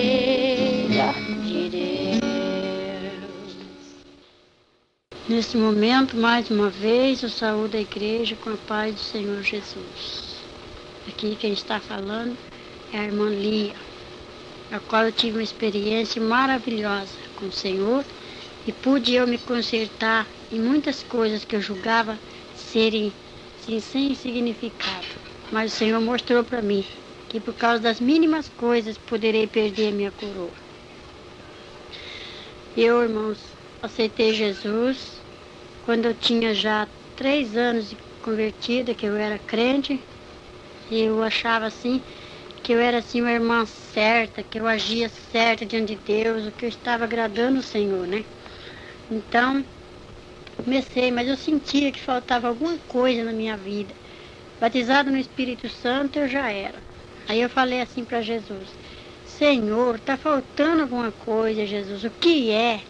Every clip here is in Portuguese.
Igreja de Deus. Nesse momento, mais uma vez, eu saúdo a igreja com a paz do Senhor Jesus. Aqui quem está falando é a irmã Lia, a qual eu tive uma experiência maravilhosa com o Senhor e pude eu me consertar em muitas coisas que eu julgava serem sem significado. Mas o Senhor mostrou para mim que por causa das mínimas coisas poderei perder a minha coroa. Eu, irmãos, aceitei Jesus quando eu tinha já 3 anos de convertida, que eu era crente. Eu achava assim que eu era assim uma irmã certa, que eu agia certa diante de Deus, o que eu estava agradando o Senhor, né? Então, comecei, mas eu sentia que faltava alguma coisa na minha vida. Batizado no Espírito Santo eu já era. Aí eu falei assim para Jesus: Senhor, está faltando alguma coisa, Jesus, o que é?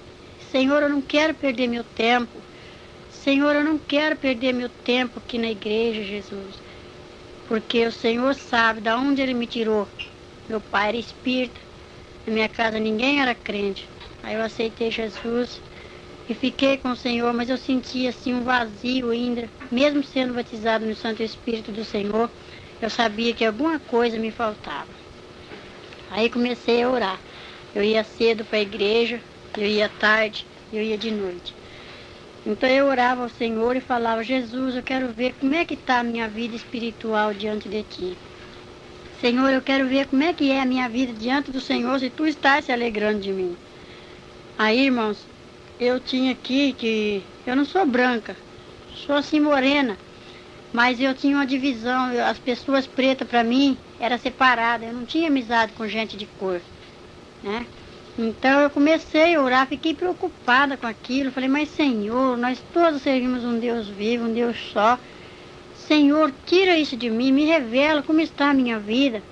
Senhor, eu não quero perder meu tempo. Senhor, eu não quero perder meu tempo aqui na igreja, Jesus. Porque o Senhor sabe de onde Ele me tirou. Meu pai era espírita, na minha casa ninguém era crente. Aí eu aceitei Jesus e fiquei com o Senhor, mas eu sentia assim um vazio ainda, mesmo sendo batizado no Santo Espírito do Senhor, eu sabia que alguma coisa me faltava. Aí comecei a orar. Eu ia cedo para a igreja, eu ia tarde, eu ia de noite. Então eu orava ao Senhor e falava: Jesus, eu quero ver como é que está a minha vida espiritual diante de Ti. Senhor, eu quero ver como é que é a minha vida diante do Senhor, se Tu estás se alegrando de mim. Aí, irmãos, eu tinha aqui que eu não sou branca, sou assim morena, mas eu tinha uma divisão, as pessoas pretas para mim era separada, eu não tinha amizade com gente de cor, né? Então eu comecei a orar, fiquei preocupada com aquilo, falei: mas Senhor, nós todos servimos um Deus vivo, um Deus só. Senhor, tira isso de mim, me revela como está a minha vida.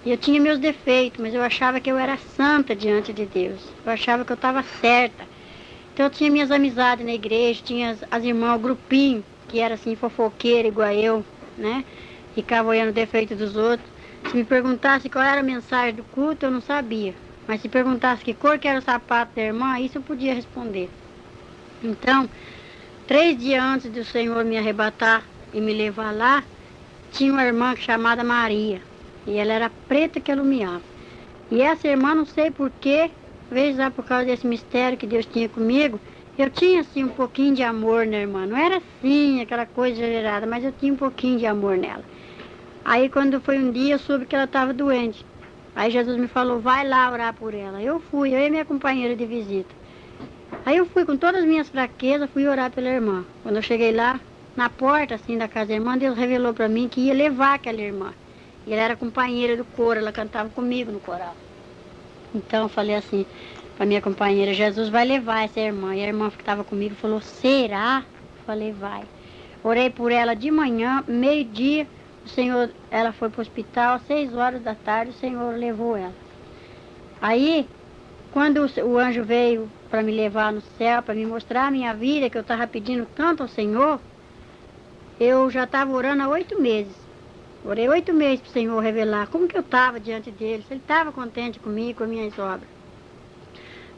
Eu tinha meus defeitos, mas eu achava que eu era santa diante de Deus, eu achava que eu estava certa. Então eu tinha minhas amizades na igreja, tinha as irmãs, o grupinho, que era assim fofoqueira igual eu, né? Ficava olhando o defeito dos outros. Se me perguntasse qual era a mensagem do culto, eu não sabia. Mas se perguntasse que cor que era o sapato da irmã, isso eu podia responder. Então, 3 dias antes do Senhor me arrebatar e me levar lá, tinha uma irmã chamada Maria. E ela era preta que alumiava. E essa irmã, não sei porquê, talvez já por causa desse mistério que Deus tinha comigo, eu tinha assim um pouquinho de amor na irmã. Não era assim, aquela coisa exagerada, mas eu tinha um pouquinho de amor nela. Aí quando foi um dia, eu soube que ela estava doente. Aí Jesus me falou: vai lá orar por ela. Eu fui, eu e minha companheira de visita. Aí eu fui com todas as minhas fraquezas, fui orar pela irmã. Quando eu cheguei lá, na porta assim da casa da irmã, Deus revelou para mim que ia levar aquela irmã. E ela era companheira do coro, ela cantava comigo no coral. Então eu falei assim para minha companheira: Jesus vai levar essa irmã. E a irmã que estava comigo falou: será? Eu falei: vai. Orei por ela de manhã, meio-dia. O Senhor, ela foi para o hospital, às 6 horas da tarde, o Senhor levou ela. Aí, quando o anjo veio para me levar no céu, para me mostrar a minha vida, que eu estava pedindo tanto ao Senhor, eu já estava orando há 8 meses. Orei 8 meses para o Senhor revelar como que eu estava diante dele, se ele estava contente comigo, com as minhas obras.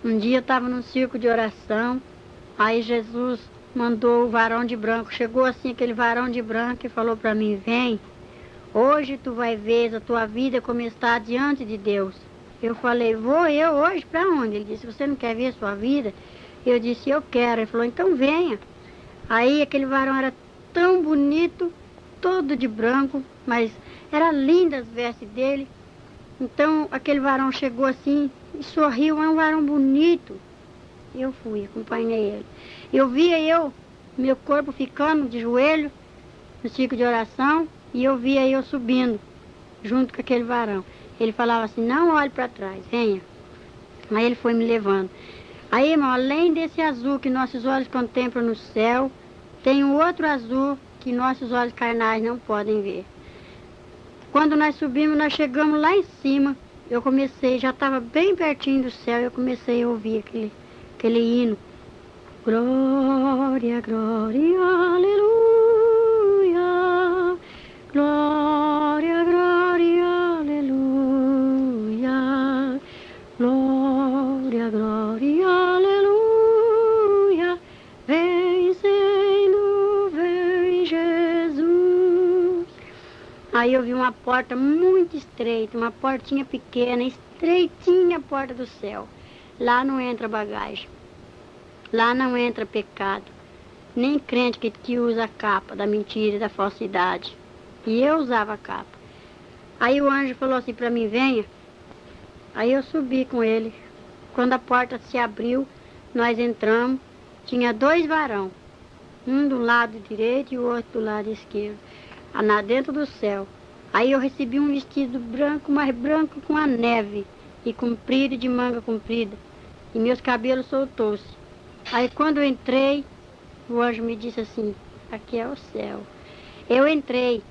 Um dia eu estava num círculo de oração, aí Jesus mandou o varão de branco, chegou assim aquele varão de branco e falou para mim: vem. Hoje tu vai ver a tua vida como está diante de Deus. Eu falei: vou eu hoje para onde? Ele disse: você não quer ver a sua vida? Eu disse: eu quero. Ele falou: então venha. Aí aquele varão era tão bonito, todo de branco, mas era linda as vestes dele. Então aquele varão chegou assim e sorriu, é um varão bonito. Eu fui, acompanhei ele. Eu via meu corpo ficando de joelho no ciclo de oração, e eu via eu subindo, junto com aquele varão. Ele falava assim: não olhe para trás, venha. Aí ele foi me levando. Aí, irmão, além desse azul que nossos olhos contemplam no céu, tem um outro azul que nossos olhos carnais não podem ver. Quando nós subimos, nós chegamos lá em cima, eu comecei, já estava bem pertinho do céu, eu comecei a ouvir aquele hino. Glória, glória, aleluia. Glória, glória, aleluia. Aí eu vi uma porta muito estreita, uma portinha pequena, estreitinha a porta do céu. Lá não entra bagagem, lá não entra pecado, nem crente que usa a capa da mentira e da falsidade. E eu usava a capa. Aí o anjo falou assim para mim, venha. Aí eu subi com ele. Quando a porta se abriu, nós entramos, tinha 2 varão, um do lado direito e o outro do lado esquerdo, lá dentro do céu. Aí eu recebi um vestido branco, mais branco com a neve, e comprido, de manga comprida, e meus cabelos soltou-se. Aí quando eu entrei, o anjo me disse assim, aqui é o céu. Eu entrei,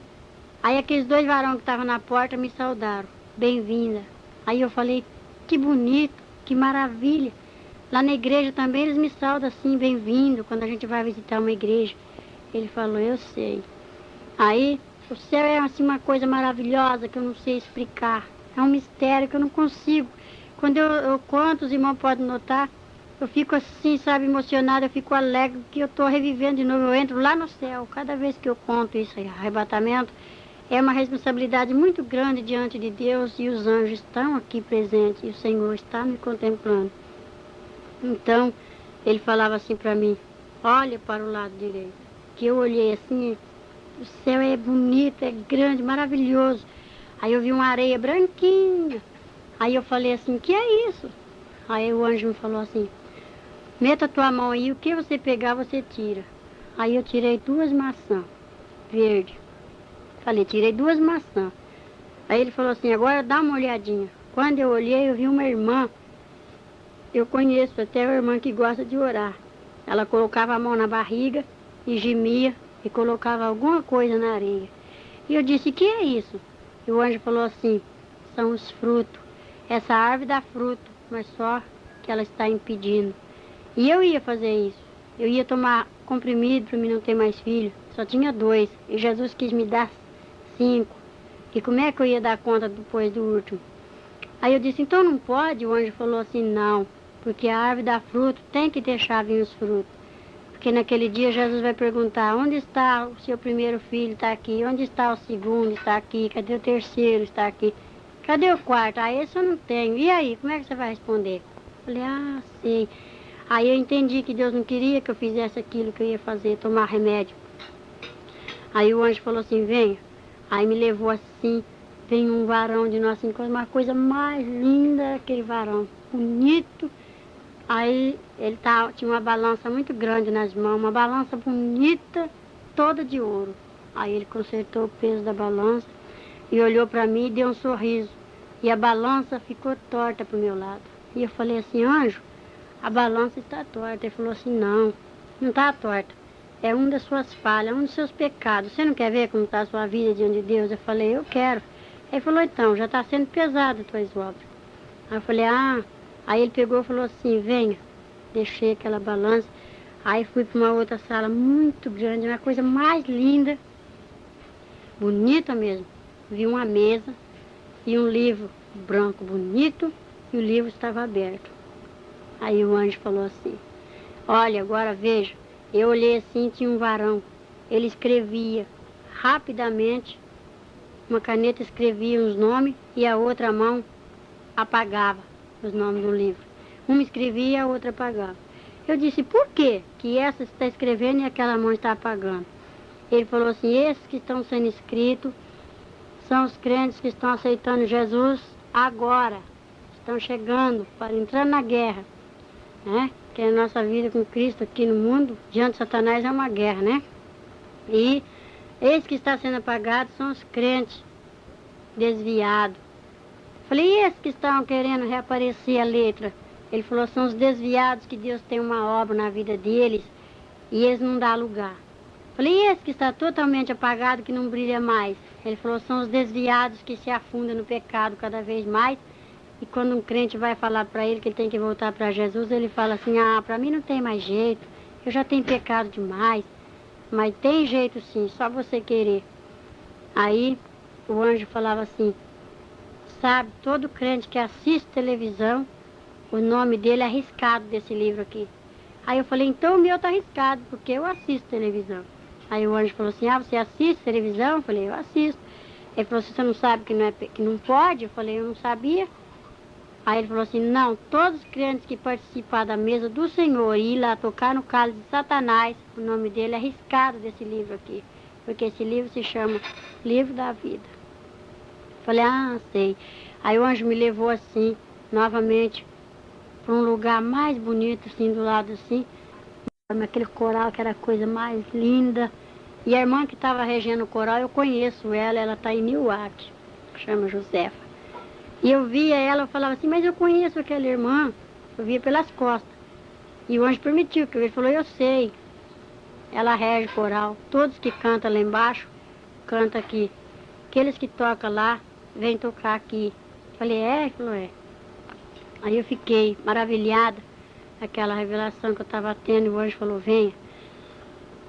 aí aqueles 2 varões que estavam na porta me saudaram, bem-vinda. Aí eu falei, que bonito, que maravilha. Lá na igreja também eles me saudam assim, bem-vindo, quando a gente vai visitar uma igreja. Ele falou, eu sei. Aí o céu é assim uma coisa maravilhosa que eu não sei explicar. É um mistério que eu não consigo. Quando eu conto, os irmãos podem notar, eu fico assim, sabe, emocionada, eu fico alegre, que eu estou revivendo de novo, eu entro lá no céu. Cada vez que eu conto isso aí, arrebatamento, é uma responsabilidade muito grande diante de Deus e os anjos estão aqui presentes e o Senhor está me contemplando. Então, ele falava assim para mim, olha para o lado direito. Que eu olhei assim, o céu é bonito, é grande, maravilhoso. Aí eu vi uma areia branquinha. Aí eu falei assim, que é isso? Aí o anjo me falou assim, meta a tua mão aí, o que você pegar você tira. Aí eu tirei 2 maçãs verdes. Falei, tirei 2 maçãs. Aí ele falou assim, agora dá uma olhadinha. Quando eu olhei, eu vi uma irmã. Eu conheço até uma irmã que gosta de orar. Ela colocava a mão na barriga e gemia e colocava alguma coisa na areia. E eu disse, que é isso? E o anjo falou assim, são os frutos. Essa árvore dá fruto, mas só que ela está impedindo. E eu ia fazer isso. Eu ia tomar comprimido para mim não ter mais filho. Só tinha 2. E Jesus quis me dar 5. E como é que eu ia dar conta depois do último? Aí eu disse, então não pode? O anjo falou assim, não. Porque a árvore dá fruto, tem que deixar vir os frutos. Porque naquele dia Jesus vai perguntar, onde está o seu primeiro filho? Está aqui. Onde está o segundo? Está aqui. Cadê o terceiro? Está aqui. Cadê o quarto? Ah, esse eu não tenho. E aí, como é que você vai responder? Eu falei, ah, sei. Aí eu entendi que Deus não queria que eu fizesse aquilo que eu ia fazer, tomar remédio. Aí o anjo falou assim, venha. Aí me levou assim, vem um varão de Nossa Senhora, uma coisa mais linda aquele varão, bonito. Aí ele tinha uma balança muito grande nas mãos, uma balança bonita, toda de ouro. Aí ele consertou o peso da balança e olhou para mim e deu um sorriso. E a balança ficou torta para o meu lado. E eu falei assim, anjo, a balança está torta. Ele falou assim, não está torta. É uma das suas falhas, um dos seus pecados. Você não quer ver como está a sua vida diante de Deus? Eu falei, eu quero. Ele falou, então, já está sendo pesado as tuas obras. Aí eu falei, ah. Aí ele pegou e falou assim, venha. Deixei aquela balança. Aí fui para uma outra sala muito grande, uma coisa mais linda, bonita mesmo. Vi uma mesa e um livro branco bonito e o livro estava aberto. Aí o anjo falou assim, olha, agora veja. Eu olhei assim, tinha um varão. Ele escrevia rapidamente, uma caneta escrevia os nomes e a outra mão apagava os nomes do livro. Uma escrevia e a outra apagava. Eu disse, por quê que essa está escrevendo e aquela mão está apagando? Ele falou assim, esses que estão sendo escritos são os crentes que estão aceitando Jesus agora. Estão chegando para entrar na guerra, né? Que a nossa vida com Cristo aqui no mundo, diante de Satanás, é uma guerra, né? E esse que está sendo apagado são os crentes desviados. Falei, e esses que estão querendo reaparecer a letra? Ele falou, são os desviados que Deus tem uma obra na vida deles e eles não dão lugar. Falei, e esse que está totalmente apagado, que não brilha mais? Ele falou, são os desviados que se afundam no pecado cada vez mais. E quando um crente vai falar para ele que ele tem que voltar para Jesus, ele fala assim, ah, para mim não tem mais jeito, eu já tenho pecado demais, mas tem jeito sim, só você querer. Aí o anjo falava assim, sabe, todo crente que assiste televisão, o nome dele é arriscado desse livro aqui. Aí eu falei, então o meu está arriscado, porque eu assisto televisão. Aí o anjo falou assim, ah, você assiste televisão? Eu falei, eu assisto. Ele falou assim, você não sabe que que não pode? Eu falei, eu não sabia. Aí ele falou assim, não, todos os crentes que participar da mesa do Senhor e ir lá tocar no cálice de Satanás, o nome dele é riscado desse livro aqui, porque esse livro se chama Livro da Vida. Falei, ah, sei. Aí o anjo me levou assim, novamente, para um lugar mais bonito, assim, do lado assim, aquele coral que era a coisa mais linda. E a irmã que estava regendo o coral, eu conheço ela está em Newark, chama Josefa. E eu via ela, eu falava assim, mas eu conheço aquela irmã, eu via pelas costas. E o anjo permitiu, que ele falou, eu sei, ela rege o coral, todos que cantam lá embaixo, cantam aqui. Aqueles que tocam lá, vêm tocar aqui. Falei, é? Ele falou, é. Aí eu fiquei maravilhada, aquela revelação que eu estava tendo, e o anjo falou, venha.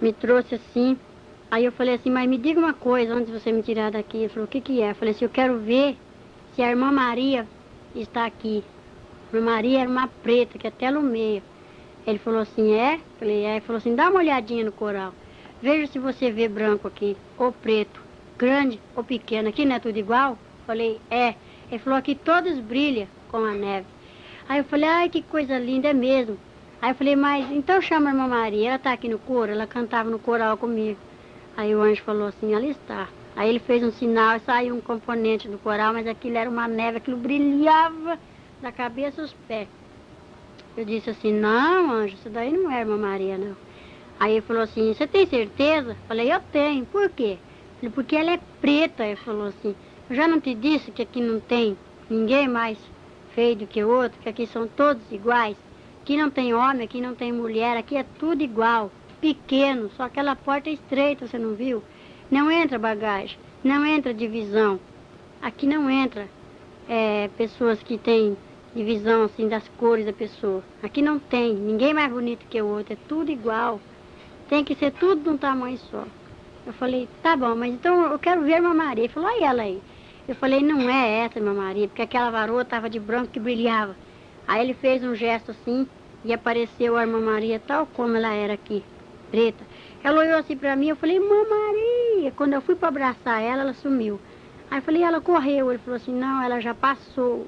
Me trouxe assim, aí eu falei assim, mas me diga uma coisa, antes de você me tirar daqui. Ele falou, o que que é? Eu falei assim, eu quero ver se a irmã Maria está aqui. A irmã Maria era uma preta, que até lumeia. Ele falou assim, é? Eu falei, é. Ele falou assim, dá uma olhadinha no coral. Veja se você vê branco aqui, ou preto, grande ou pequeno. Aqui não é tudo igual? Eu falei, é. Ele falou, aqui todos brilham com a neve. Aí eu falei, ai, que coisa linda, é mesmo. Aí eu falei, mas então chama a irmã Maria, ela está aqui no coro, ela cantava no coral comigo. Aí o anjo falou assim, ela está. Aí ele fez um sinal e saiu um componente do coral, mas aquilo era uma neve, aquilo brilhava da cabeça aos pés. Eu disse assim, não, anjo, isso daí não é irmã Maria, não. Aí ele falou assim, você tem certeza? Falei, eu tenho. Por quê? Falei, porque ela é preta. Ele falou assim, eu já não te disse que aqui não tem ninguém mais feio do que o outro, que aqui são todos iguais. Aqui não tem homem, aqui não tem mulher, aqui é tudo igual, pequeno, só aquela porta é estreita, você não viu? Não entra bagagem, não entra divisão. Aqui não entra pessoas que têm divisão assim das cores da pessoa. Aqui não tem, ninguém mais bonito que o outro, é tudo igual. Tem que ser tudo de um tamanho só. Eu falei, tá bom, mas então eu quero ver a irmã Maria. Ele falou, olha ela aí. Eu falei, não é essa, irmã Maria, porque aquela varoa estava de branco que brilhava. Aí ele fez um gesto assim e apareceu a irmã Maria tal como ela era aqui, preta. Ela olhou assim pra mim, eu falei, irmã Maria. Quando eu fui para abraçar ela, ela sumiu. Aí eu falei, ela correu. Ele falou assim, não, ela já passou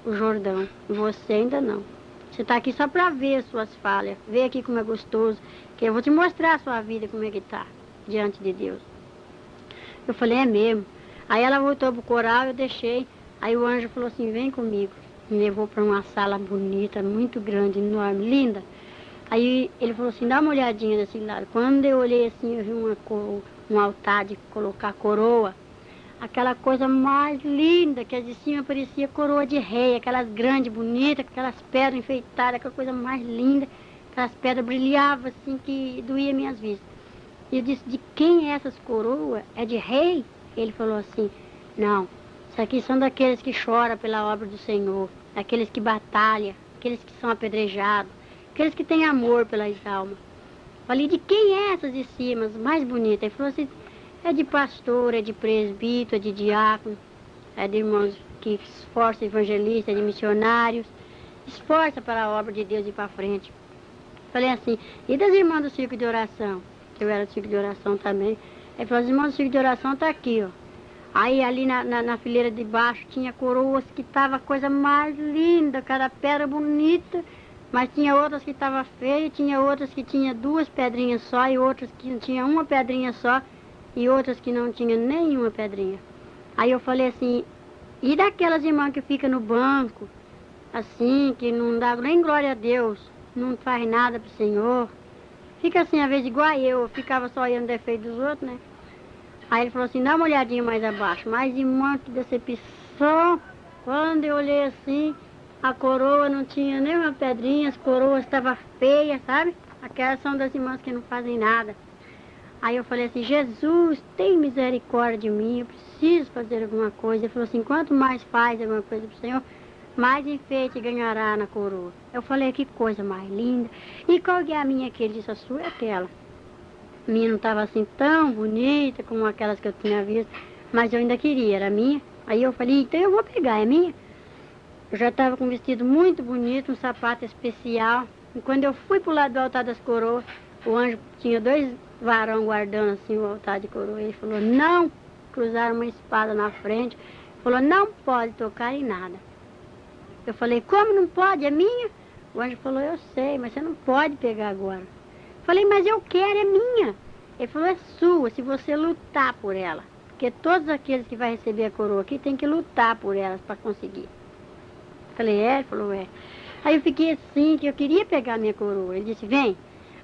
o Jordão, e você ainda não. Você está aqui só para ver as suas falhas, ver aqui como é gostoso, que eu vou te mostrar a sua vida como é que está diante de Deus. Eu falei, é mesmo. Aí ela voltou pro coral, eu deixei. Aí o anjo falou assim, vem comigo. Me levou para uma sala bonita, muito grande, enorme, linda. Aí ele falou assim, dá uma olhadinha desse lado. Quando eu olhei assim, eu vi um altar de colocar coroa. Aquela coisa mais linda, que as de cima parecia coroa de rei, aquelas grandes, bonitas, aquelas pedras enfeitadas, aquela coisa mais linda. Aquelas pedras brilhavam assim que doía minhas vistas. E eu disse, de quem é essas coroas? É de rei? Ele falou assim, não, isso aqui são daqueles que choram pela obra do Senhor, aqueles que batalham, aqueles que são apedrejados, aqueles que têm amor pelas almas. Falei, de quem é essas de cima, as mais bonitas? Ele falou assim, é de pastor, é de presbítero, é de diácono, é de irmãos que esforçam evangelistas, é de missionários, esforça para a obra de Deus ir para frente. Falei assim, e das irmãs do círculo de oração? Eu era do círculo de oração também. Ele falou, as irmãs do círculo de oração tá aqui, ó. Aí ali na fileira de baixo tinha coroas que tava a coisa mais linda, cada pedra bonita, mas tinha outras que tava feia, tinha outras que tinha duas pedrinhas só, e outras que tinha uma pedrinha só, e outras que não tinha nenhuma pedrinha. Aí eu falei assim, e daquelas irmãs que ficam no banco, assim, que não dá nem glória a Deus, não faz nada pro Senhor, fica assim, às vezes igual eu ficava só olhando o defeito dos outros, né? Aí ele falou assim, dá uma olhadinha mais abaixo, mas irmã, que decepção. Quando eu olhei assim, a coroa não tinha nenhuma pedrinha, as coroas estavam feias, sabe? Aquelas são das irmãs que não fazem nada. Aí eu falei assim, Jesus, tem misericórdia de mim, eu preciso fazer alguma coisa. Ele falou assim, quanto mais faz alguma coisa pro Senhor, mais enfeite ganhará na coroa. Eu falei, que coisa mais linda. E qual que é a minha que ele disse, a sua é aquela. A minha não estava assim tão bonita como aquelas que eu tinha visto, mas eu ainda queria, era minha. Aí eu falei, então eu vou pegar, é minha. Eu já estava com um vestido muito bonito, um sapato especial. E quando eu fui pro lado do altar das coroas, o anjo tinha dois varão guardando assim o altar de coroa. Ele falou, não, cruzaram uma espada na frente. Falou, não pode tocar em nada. Eu falei, como não pode? É minha? O anjo falou, eu sei, mas você não pode pegar agora. Falei, mas eu quero, é minha. Ele falou, é sua, se você lutar por ela. Porque todos aqueles que vão receber a coroa aqui tem que lutar por elas para conseguir. Falei, é? Ele falou, é. Aí eu fiquei assim, que eu queria pegar a minha coroa. Ele disse, vem.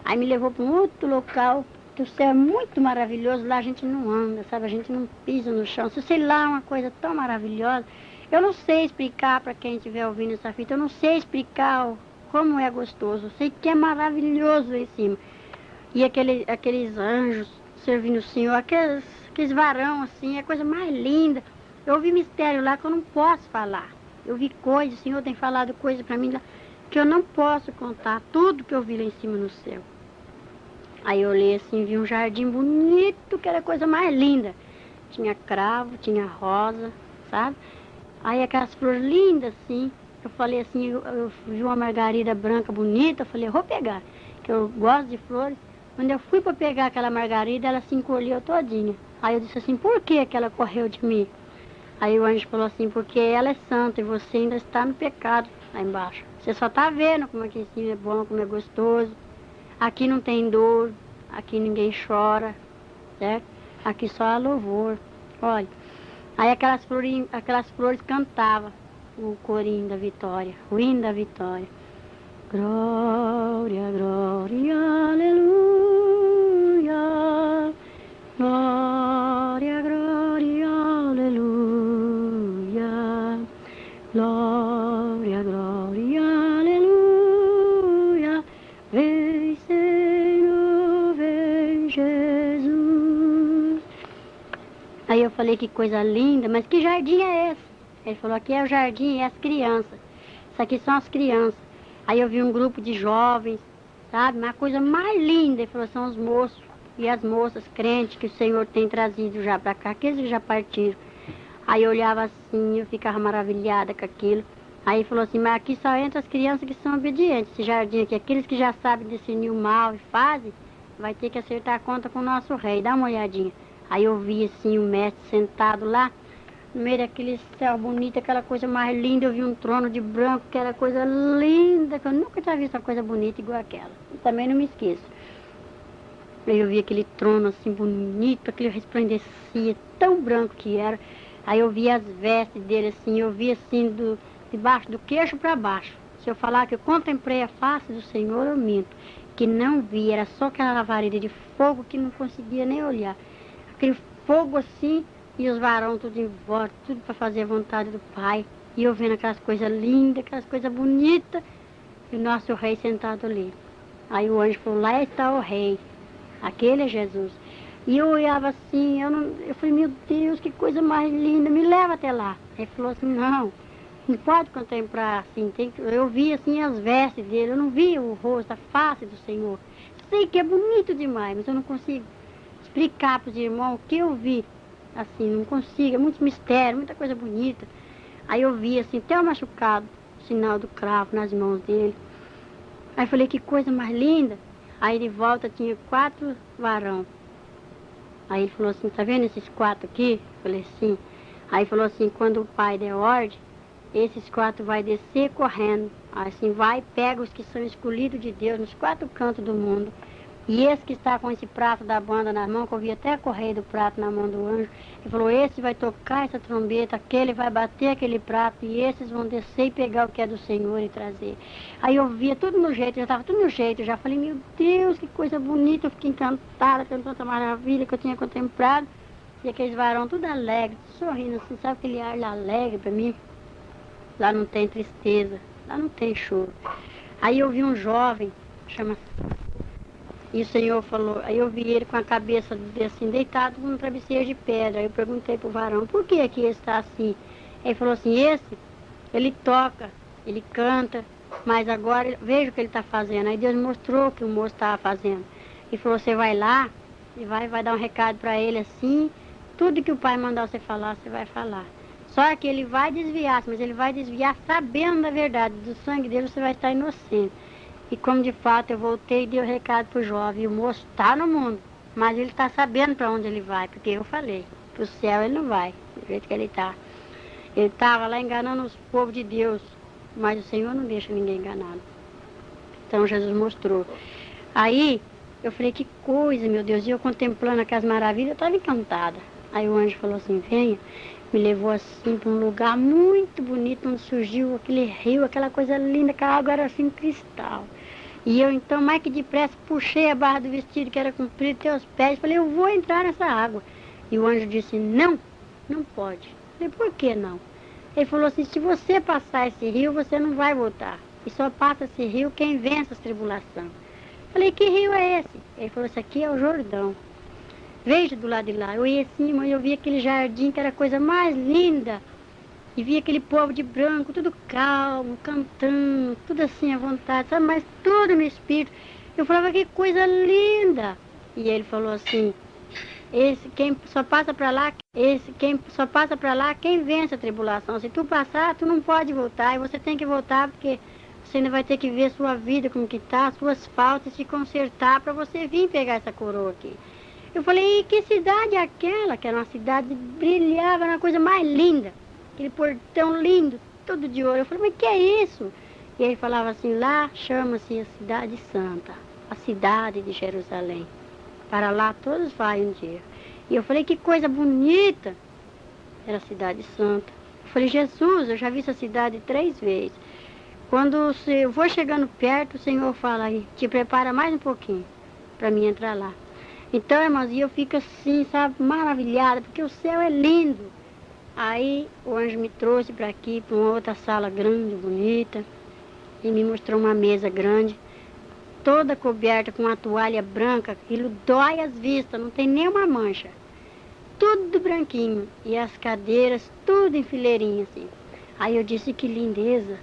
Aí me levou para um outro local, que o céu é muito maravilhoso. Lá a gente não anda, sabe? A gente não pisa no chão. Se sei lá, uma coisa tão maravilhosa. Eu não sei explicar para quem estiver ouvindo essa fita. Eu não sei explicar como é gostoso. Eu sei que é maravilhoso lá em cima. E aqueles anjos servindo o Senhor, aqueles varão assim, é a coisa mais linda. Eu ouvi mistério lá que eu não posso falar. Eu vi coisas, o Senhor tem falado coisas para mim lá, que eu não posso contar, tudo que eu vi lá em cima no céu. Aí eu olhei assim, vi um jardim bonito, que era a coisa mais linda. Tinha cravo, tinha rosa, sabe? Aí aquelas flores lindas assim. Eu falei assim, eu vi uma margarida branca bonita, eu falei, eu vou pegar, que eu gosto de flores. Quando eu fui para pegar aquela margarida, ela se encolheu todinha. Aí eu disse assim, por que ela correu de mim? Aí o anjo falou assim, porque ela é santa e você ainda está no pecado lá embaixo. Você só está vendo como aqui em cima é bom, como é gostoso. Aqui não tem dor, aqui ninguém chora, certo? Aqui só há louvor. Olha, aí aquelas flores cantavam o corinho da vitória, o hino da vitória. Glória, glória, aleluia. Glória, glória, aleluia. Glória, glória, aleluia. Vem, Senhor, vem, Jesus. Aí eu falei, que coisa linda, mas que jardim é esse? Ele falou, aqui é o jardim, é as crianças. Isso aqui são as crianças. Aí eu vi um grupo de jovens, sabe? Mas a coisa mais linda, ele falou, são os moços e as moças crentes que o Senhor tem trazido já para cá, aqueles que já partiram. Aí eu olhava assim, eu ficava maravilhada com aquilo. Aí ele falou assim, mas aqui só entra as crianças que são obedientes. Esse jardim aqui, aqueles que já sabem discernir o mal e fazem, vai ter que acertar a conta com o nosso rei. Dá uma olhadinha. Aí eu vi assim o mestre sentado lá, no meio daquele céu bonito, aquela coisa mais linda. Eu vi um trono de branco, que era coisa linda, que eu nunca tinha visto uma coisa bonita igual aquela. E também não me esqueço. Aí eu vi aquele trono assim bonito, aquele resplandecia, tão branco que era. Aí eu vi as vestes dele assim, eu vi assim debaixo do queixo para baixo. Se eu falar que eu contemplei a face do Senhor, eu minto. Que não vi, era só aquela lavareda de fogo que não conseguia nem olhar. Aquele fogo assim, e os varões tudo em volta, tudo para fazer a vontade do Pai. E eu vendo aquelas coisas lindas, aquelas coisas bonitas, e o nosso rei sentado ali. Aí o anjo falou, lá está o rei, aquele é Jesus. E eu olhava assim, eu falei, meu Deus, que coisa mais linda, me leva até lá. Ele falou assim, não pode contemplar assim, eu vi assim as vestes dele, eu não vi o rosto, a face do Senhor. Sei que é bonito demais, mas eu não consigo explicar para os irmãos o que eu vi. Assim, não consigo, é muito mistério, muita coisa bonita. Aí eu vi assim, até o machucado, o sinal do cravo nas mãos dele. Aí eu falei, que coisa mais linda. Aí de volta tinha 4 varão. Aí ele falou assim, tá vendo esses 4 aqui? Eu falei, sim. Aí falou assim, quando o pai der ordem, esses 4 vai descer correndo. Assim, vai, pega os que são escolhidos de Deus nos 4 cantos do mundo. E esse que está com esse prato da banda na mão, que eu vi até a correia do prato na mão do anjo, ele falou, esse vai tocar essa trombeta, aquele vai bater aquele prato, e esses vão descer e pegar o que é do Senhor e trazer. Aí eu via tudo no jeito, já estava tudo no jeito, já falei, meu Deus, que coisa bonita, eu fiquei encantada com tanta maravilha que eu tinha contemplado. E aqueles varão tudo alegre, sorrindo assim, sabe aquele ar alegre para mim? Lá não tem tristeza, lá não tem choro. Aí eu vi um jovem, chama... E o Senhor falou, aí eu vi ele com a cabeça assim, deitado com um travesseiro de pedra. Aí eu perguntei pro varão, por que aqui ele está assim? Ele falou assim, ele toca, ele canta, mas agora veja o que ele está fazendo. Aí Deus mostrou o que o moço estava fazendo. Ele falou, você vai lá e vai dar um recado para ele assim, tudo que o pai mandar você falar, você vai falar. Só que ele vai desviar, mas ele vai desviar sabendo da verdade, do sangue dele você vai estar inocente. E como de fato eu voltei e dei o recado pro jovem, e o moço está no mundo, mas ele está sabendo para onde ele vai, porque eu falei. Para o céu ele não vai, do jeito que ele está. Ele estava lá enganando os povos de Deus, mas o Senhor não deixa ninguém enganado. Então Jesus mostrou. Aí eu falei, que coisa, meu Deus, e eu contemplando aquelas maravilhas, eu estava encantada. Aí o anjo falou assim, venha, me levou assim para um lugar muito bonito, onde surgiu aquele rio, aquela coisa linda, que a água era assim cristal. E eu então, mais que depressa, puxei a barra do vestido, que era comprido, até os pés, falei, eu vou entrar nessa água. E o anjo disse, não, não pode. Eu falei, por que não? Ele falou assim, se você passar esse rio, você não vai voltar. E só passa esse rio quem vence as tribulações. Falei, que rio é esse? Ele falou, esse aqui é o Jordão. Veja do lado de lá. Eu ia assim, mas eu vi aquele jardim que era a coisa mais linda. E vi aquele povo de branco, tudo calmo, cantando, tudo assim à vontade, sabe? Mas tudo no espírito. Eu falava, que coisa linda. E ele falou assim, quem só passa para lá, quem vence a tribulação. Se tu passar, tu não pode voltar. E você tem que voltar porque você ainda vai ter que ver sua vida como que tá, suas faltas, se consertar para você vir pegar essa coroa aqui. Eu falei, e que cidade é aquela? Que era uma cidade que brilhava, era uma coisa mais linda. Aquele portão lindo, todo de ouro. Eu falei, mas que é isso? E ele falava assim, lá chama-se a Cidade Santa, a cidade de Jerusalém. Para lá todos vai um dia. E eu falei, que coisa bonita. Era a Cidade Santa. Eu falei, Jesus, eu já vi essa cidade 3 vezes. Quando eu vou chegando perto, o Senhor fala aí, te prepara mais um pouquinho para mim entrar lá. Então, irmãos, eu fico assim, sabe, maravilhada, porque o céu é lindo. Aí o anjo me trouxe para aqui, para uma outra sala grande, bonita, e me mostrou uma mesa grande, toda coberta com uma toalha branca, aquilo dói as vistas, não tem nenhuma mancha. Tudo branquinho, e as cadeiras, tudo em fileirinha, assim. Aí eu disse, que lindeza.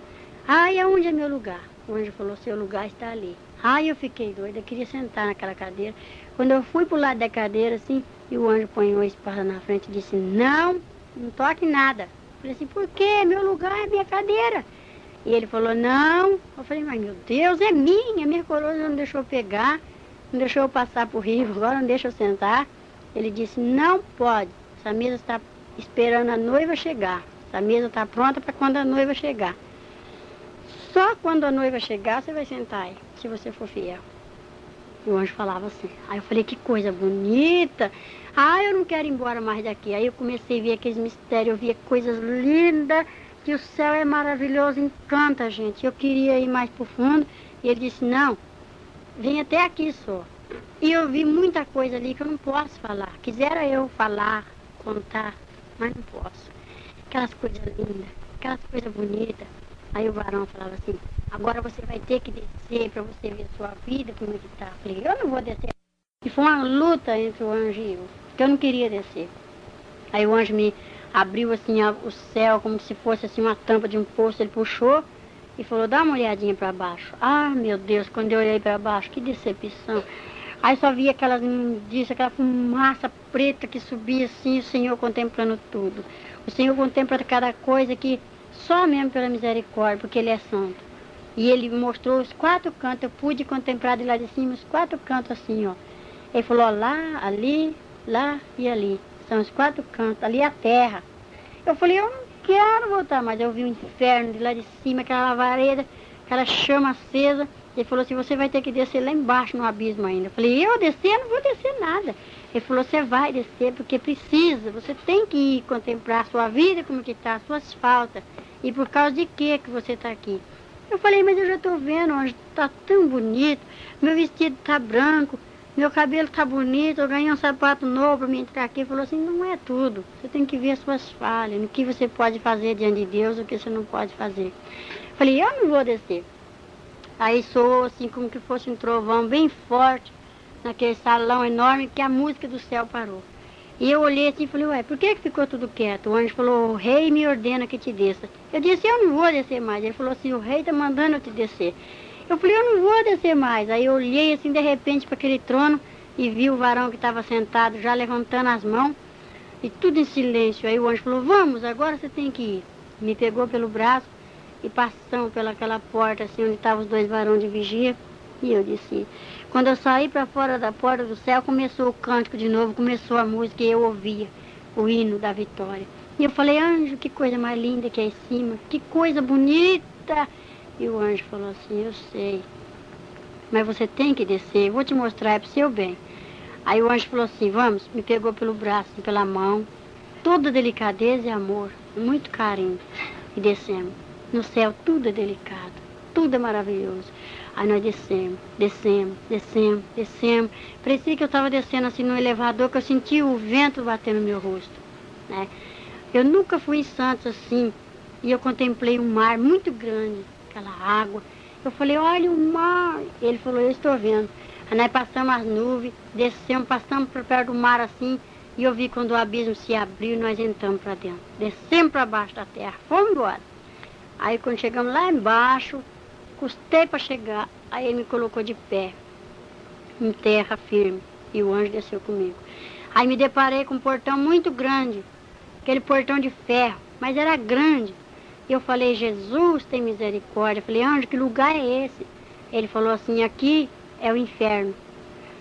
Ai, aonde é meu lugar? O anjo falou, seu lugar está ali. Ai, eu fiquei doida, eu queria sentar naquela cadeira. Quando eu fui pro lado da cadeira, assim, e o anjo ponhou a espada na frente e disse, não toque em nada. Eu falei assim, por quê? Meu lugar é minha cadeira. E ele falou, não. Eu falei, mas meu Deus, é minha coroa não deixou eu pegar, não deixou eu passar pro rio, agora não deixa eu sentar. Ele disse, não pode, essa mesa está esperando a noiva chegar. Essa mesa está pronta para quando a noiva chegar. Só quando a noiva chegar, você vai sentar aí, se você for fiel. E o anjo falava assim. Aí eu falei, que coisa bonita. Ah, eu não quero ir embora mais daqui. Aí eu comecei a ver aqueles mistérios, eu via coisas lindas, que o céu é maravilhoso, encanta a gente. Eu queria ir mais pro fundo, e ele disse, não, vem até aqui só. E eu vi muita coisa ali que eu não posso falar. Quisera eu falar, contar, mas não posso. Aquelas coisas lindas, aquelas coisas bonitas. Aí o varão falava assim, agora você vai ter que descer para você ver sua vida, como é que tá. Eu falei, eu não vou descer. E foi uma luta entre o anjo e eu, porque eu não queria descer. Aí o anjo me abriu assim o céu, como se fosse assim uma tampa de um poço, ele puxou e falou, dá uma olhadinha para baixo. Ah, meu Deus, quando eu olhei para baixo, que decepção. Aí só via aquela fumaça preta que subia assim, o Senhor contemplando tudo. O Senhor contempla cada coisa que só mesmo pela misericórdia, porque Ele é santo. E Ele mostrou os 4 cantos, eu pude contemplar de lá de cima os 4 cantos assim, ó. Ele falou, ó, lá, ali, lá e ali. São os 4 cantos, ali é a terra. Eu falei, eu não quero voltar, mas eu vi o inferno de lá de cima, aquela lavareda, aquela chama acesa. Ele falou assim, você vai ter que descer lá embaixo no abismo ainda. Eu falei, eu descer? Eu não vou descer nada. Ele falou, você vai descer porque precisa, você tem que ir contemplar a sua vida, como que está, as suas faltas. E por causa de que você está aqui? Eu falei, mas eu já estou vendo, anjo, está tão bonito, meu vestido está branco, meu cabelo está bonito, eu ganhei um sapato novo para me entrar aqui. Ele falou assim, não é tudo, você tem que ver as suas falhas, no que você pode fazer diante de Deus, o que você não pode fazer. Eu falei, eu não vou descer. Aí soou assim como que fosse um trovão bem forte, naquele salão enorme, que a música do céu parou. E eu olhei assim e falei, ué, por que ficou tudo quieto? O anjo falou, o rei me ordena que te desça. Eu disse, eu não vou descer mais. Ele falou assim, o rei está mandando eu te descer. Eu falei, eu não vou descer mais. Aí eu olhei assim de repente para aquele trono e vi o varão que estava sentado já levantando as mãos e tudo em silêncio. Aí o anjo falou, vamos, agora você tem que ir. Me pegou pelo braço e passamos pelaquela porta assim onde estavam os 2 varões de vigia. E eu disse, quando eu saí para fora da porta do céu, começou o cântico de novo, começou a música e eu ouvia. o hino da vitória. E eu falei, anjo, que coisa mais linda que é em cima, que coisa bonita. E o anjo falou assim, eu sei, mas você tem que descer, eu vou te mostrar, é pro seu bem. Aí o anjo falou assim, vamos, me pegou pelo braço, pela mão, toda delicadeza e amor, muito carinho. E descemos. No céu tudo é delicado, tudo é maravilhoso. Aí nós descemos. Parecia que eu estava descendo assim no elevador, que eu sentia o vento bater no meu rosto, né? Eu nunca fui em Santos assim, e eu contemplei um mar muito grande, aquela água. Eu falei, olha o mar. Ele falou, eu estou vendo. Aí nós passamos as nuvens, descemos, passamos por perto do mar assim, e eu vi quando o abismo se abriu, nós entramos para dentro. Descemos para baixo da terra, fomos embora. Aí quando chegamos lá embaixo, custei para chegar, aí ele me colocou de pé, em terra firme, e o anjo desceu comigo. Aí me deparei com um portão muito grande, aquele portão de ferro, mas era grande. E eu falei, Jesus, tem misericórdia. Eu falei, anjo, que lugar é esse? Ele falou assim, aqui é o inferno.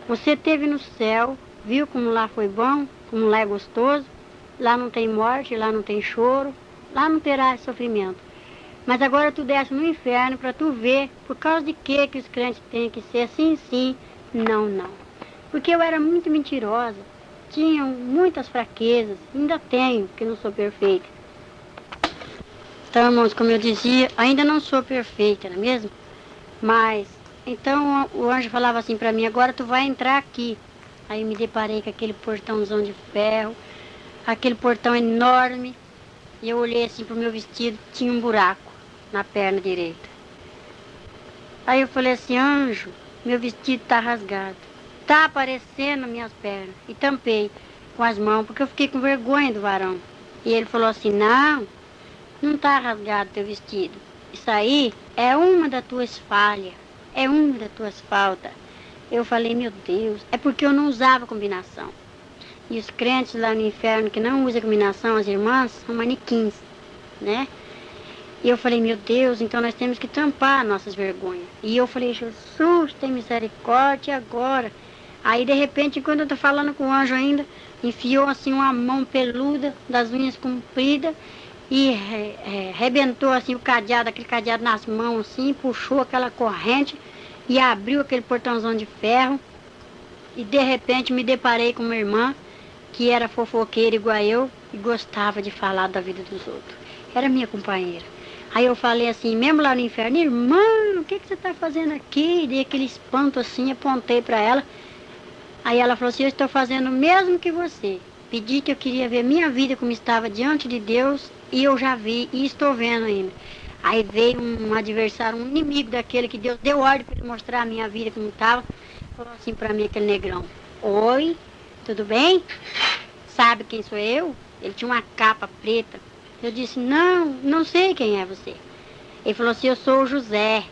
Você esteve no céu, viu como lá foi bom, como lá é gostoso, lá não tem morte, lá não tem choro, lá não terá sofrimento. Mas agora tu desce no inferno para tu ver por causa de que os crentes têm que ser assim, sim, não, não. Porque eu era muito mentirosa, tinha muitas fraquezas, ainda tenho, porque não sou perfeita. Então, irmãos, como eu dizia, ainda não sou perfeita, não é mesmo? Mas, então o anjo falava assim para mim, agora tu vai entrar aqui. Aí me deparei com aquele portãozão de ferro, aquele portão enorme, e eu olhei assim pro meu vestido, tinha um buraco na perna direita. Aí eu falei assim, anjo, meu vestido tá rasgado, tá aparecendo nas minhas pernas. E tampei com as mãos, porque eu fiquei com vergonha do varão. E ele falou assim, não tá rasgado teu vestido. Isso aí é uma das tuas falhas, é uma das tuas faltas. Eu falei, meu Deus, é porque eu não usava combinação. E os crentes lá no inferno que não usam combinação, as irmãs, são manequins, né? E eu falei, meu Deus, então nós temos que tampar nossas vergonhas. E eu falei, Jesus, tem misericórdia agora. Aí, de repente, quando eu tô falando com o anjo ainda, enfiou assim uma mão peluda, das unhas compridas, e rebentou assim o cadeado, aquele cadeado nas mãos assim, puxou aquela corrente e abriu aquele portãozão de ferro. E de repente me deparei com uma irmã que era fofoqueira igual eu e gostava de falar da vida dos outros. Era minha companheira. Aí eu falei assim, mesmo lá no inferno, irmã, o que você está fazendo aqui? Dei aquele espanto assim, apontei para ela. Aí ela falou assim, eu estou fazendo o mesmo que você. Pedi que eu queria ver minha vida como estava diante de Deus e eu já vi e estou vendo ainda. Aí veio um adversário, um inimigo daquele que Deus deu ordem para ele mostrar a minha vida como estava. Falou assim para mim, aquele negrão, oi, tudo bem? Sabe quem sou eu? Ele tinha uma capa preta. Eu disse, não sei quem é você. Ele falou assim, eu sou o José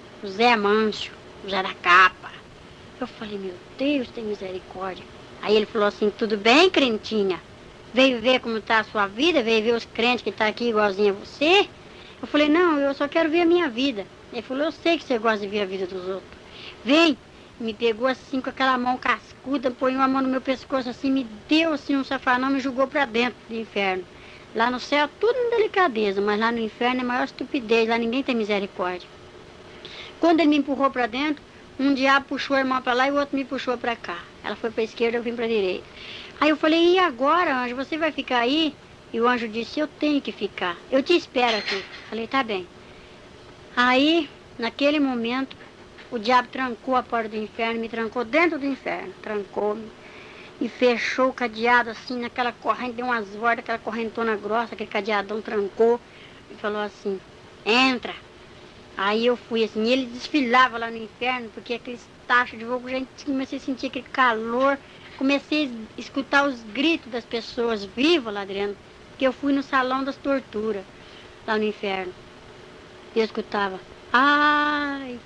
Mancho, José da capa. Eu falei, meu Deus, tem misericórdia. Aí ele falou assim, tudo bem, crentinha? Veio ver como está a sua vida? Veio ver os crentes que estão aqui igualzinho a você? Eu falei, não, eu só quero ver a minha vida. Ele falou, eu sei que você gosta de ver a vida dos outros. Vem, me pegou assim com aquela mão cascuda, pôs uma mão no meu pescoço assim, me deu assim um safanão, me jogou para dentro do inferno. Lá no céu tudo em delicadeza, mas lá no inferno é a maior estupidez, lá ninguém tem misericórdia. Quando ele me empurrou para dentro, um diabo puxou a irmã para lá e o outro me puxou para cá. Ela foi para a esquerda, eu vim para a direita. Aí eu falei, e agora, anjo, você vai ficar aí? E o anjo disse, eu tenho que ficar, eu te espero aqui. Falei, tá bem. Aí, naquele momento, o diabo trancou a porta do inferno, me trancou dentro do inferno, trancou-me e fechou o cadeado assim, naquela corrente, deu umas voltas, aquela correntona grossa, aquele cadeadão trancou e falou assim, entra. Aí eu fui assim, e ele desfilava lá no inferno, porque aqueles tachos de fogo, já comecei a sentir aquele calor, comecei a escutar os gritos das pessoas vivas lá dentro, porque eu fui no salão das torturas, lá no inferno. E eu escutava, ai,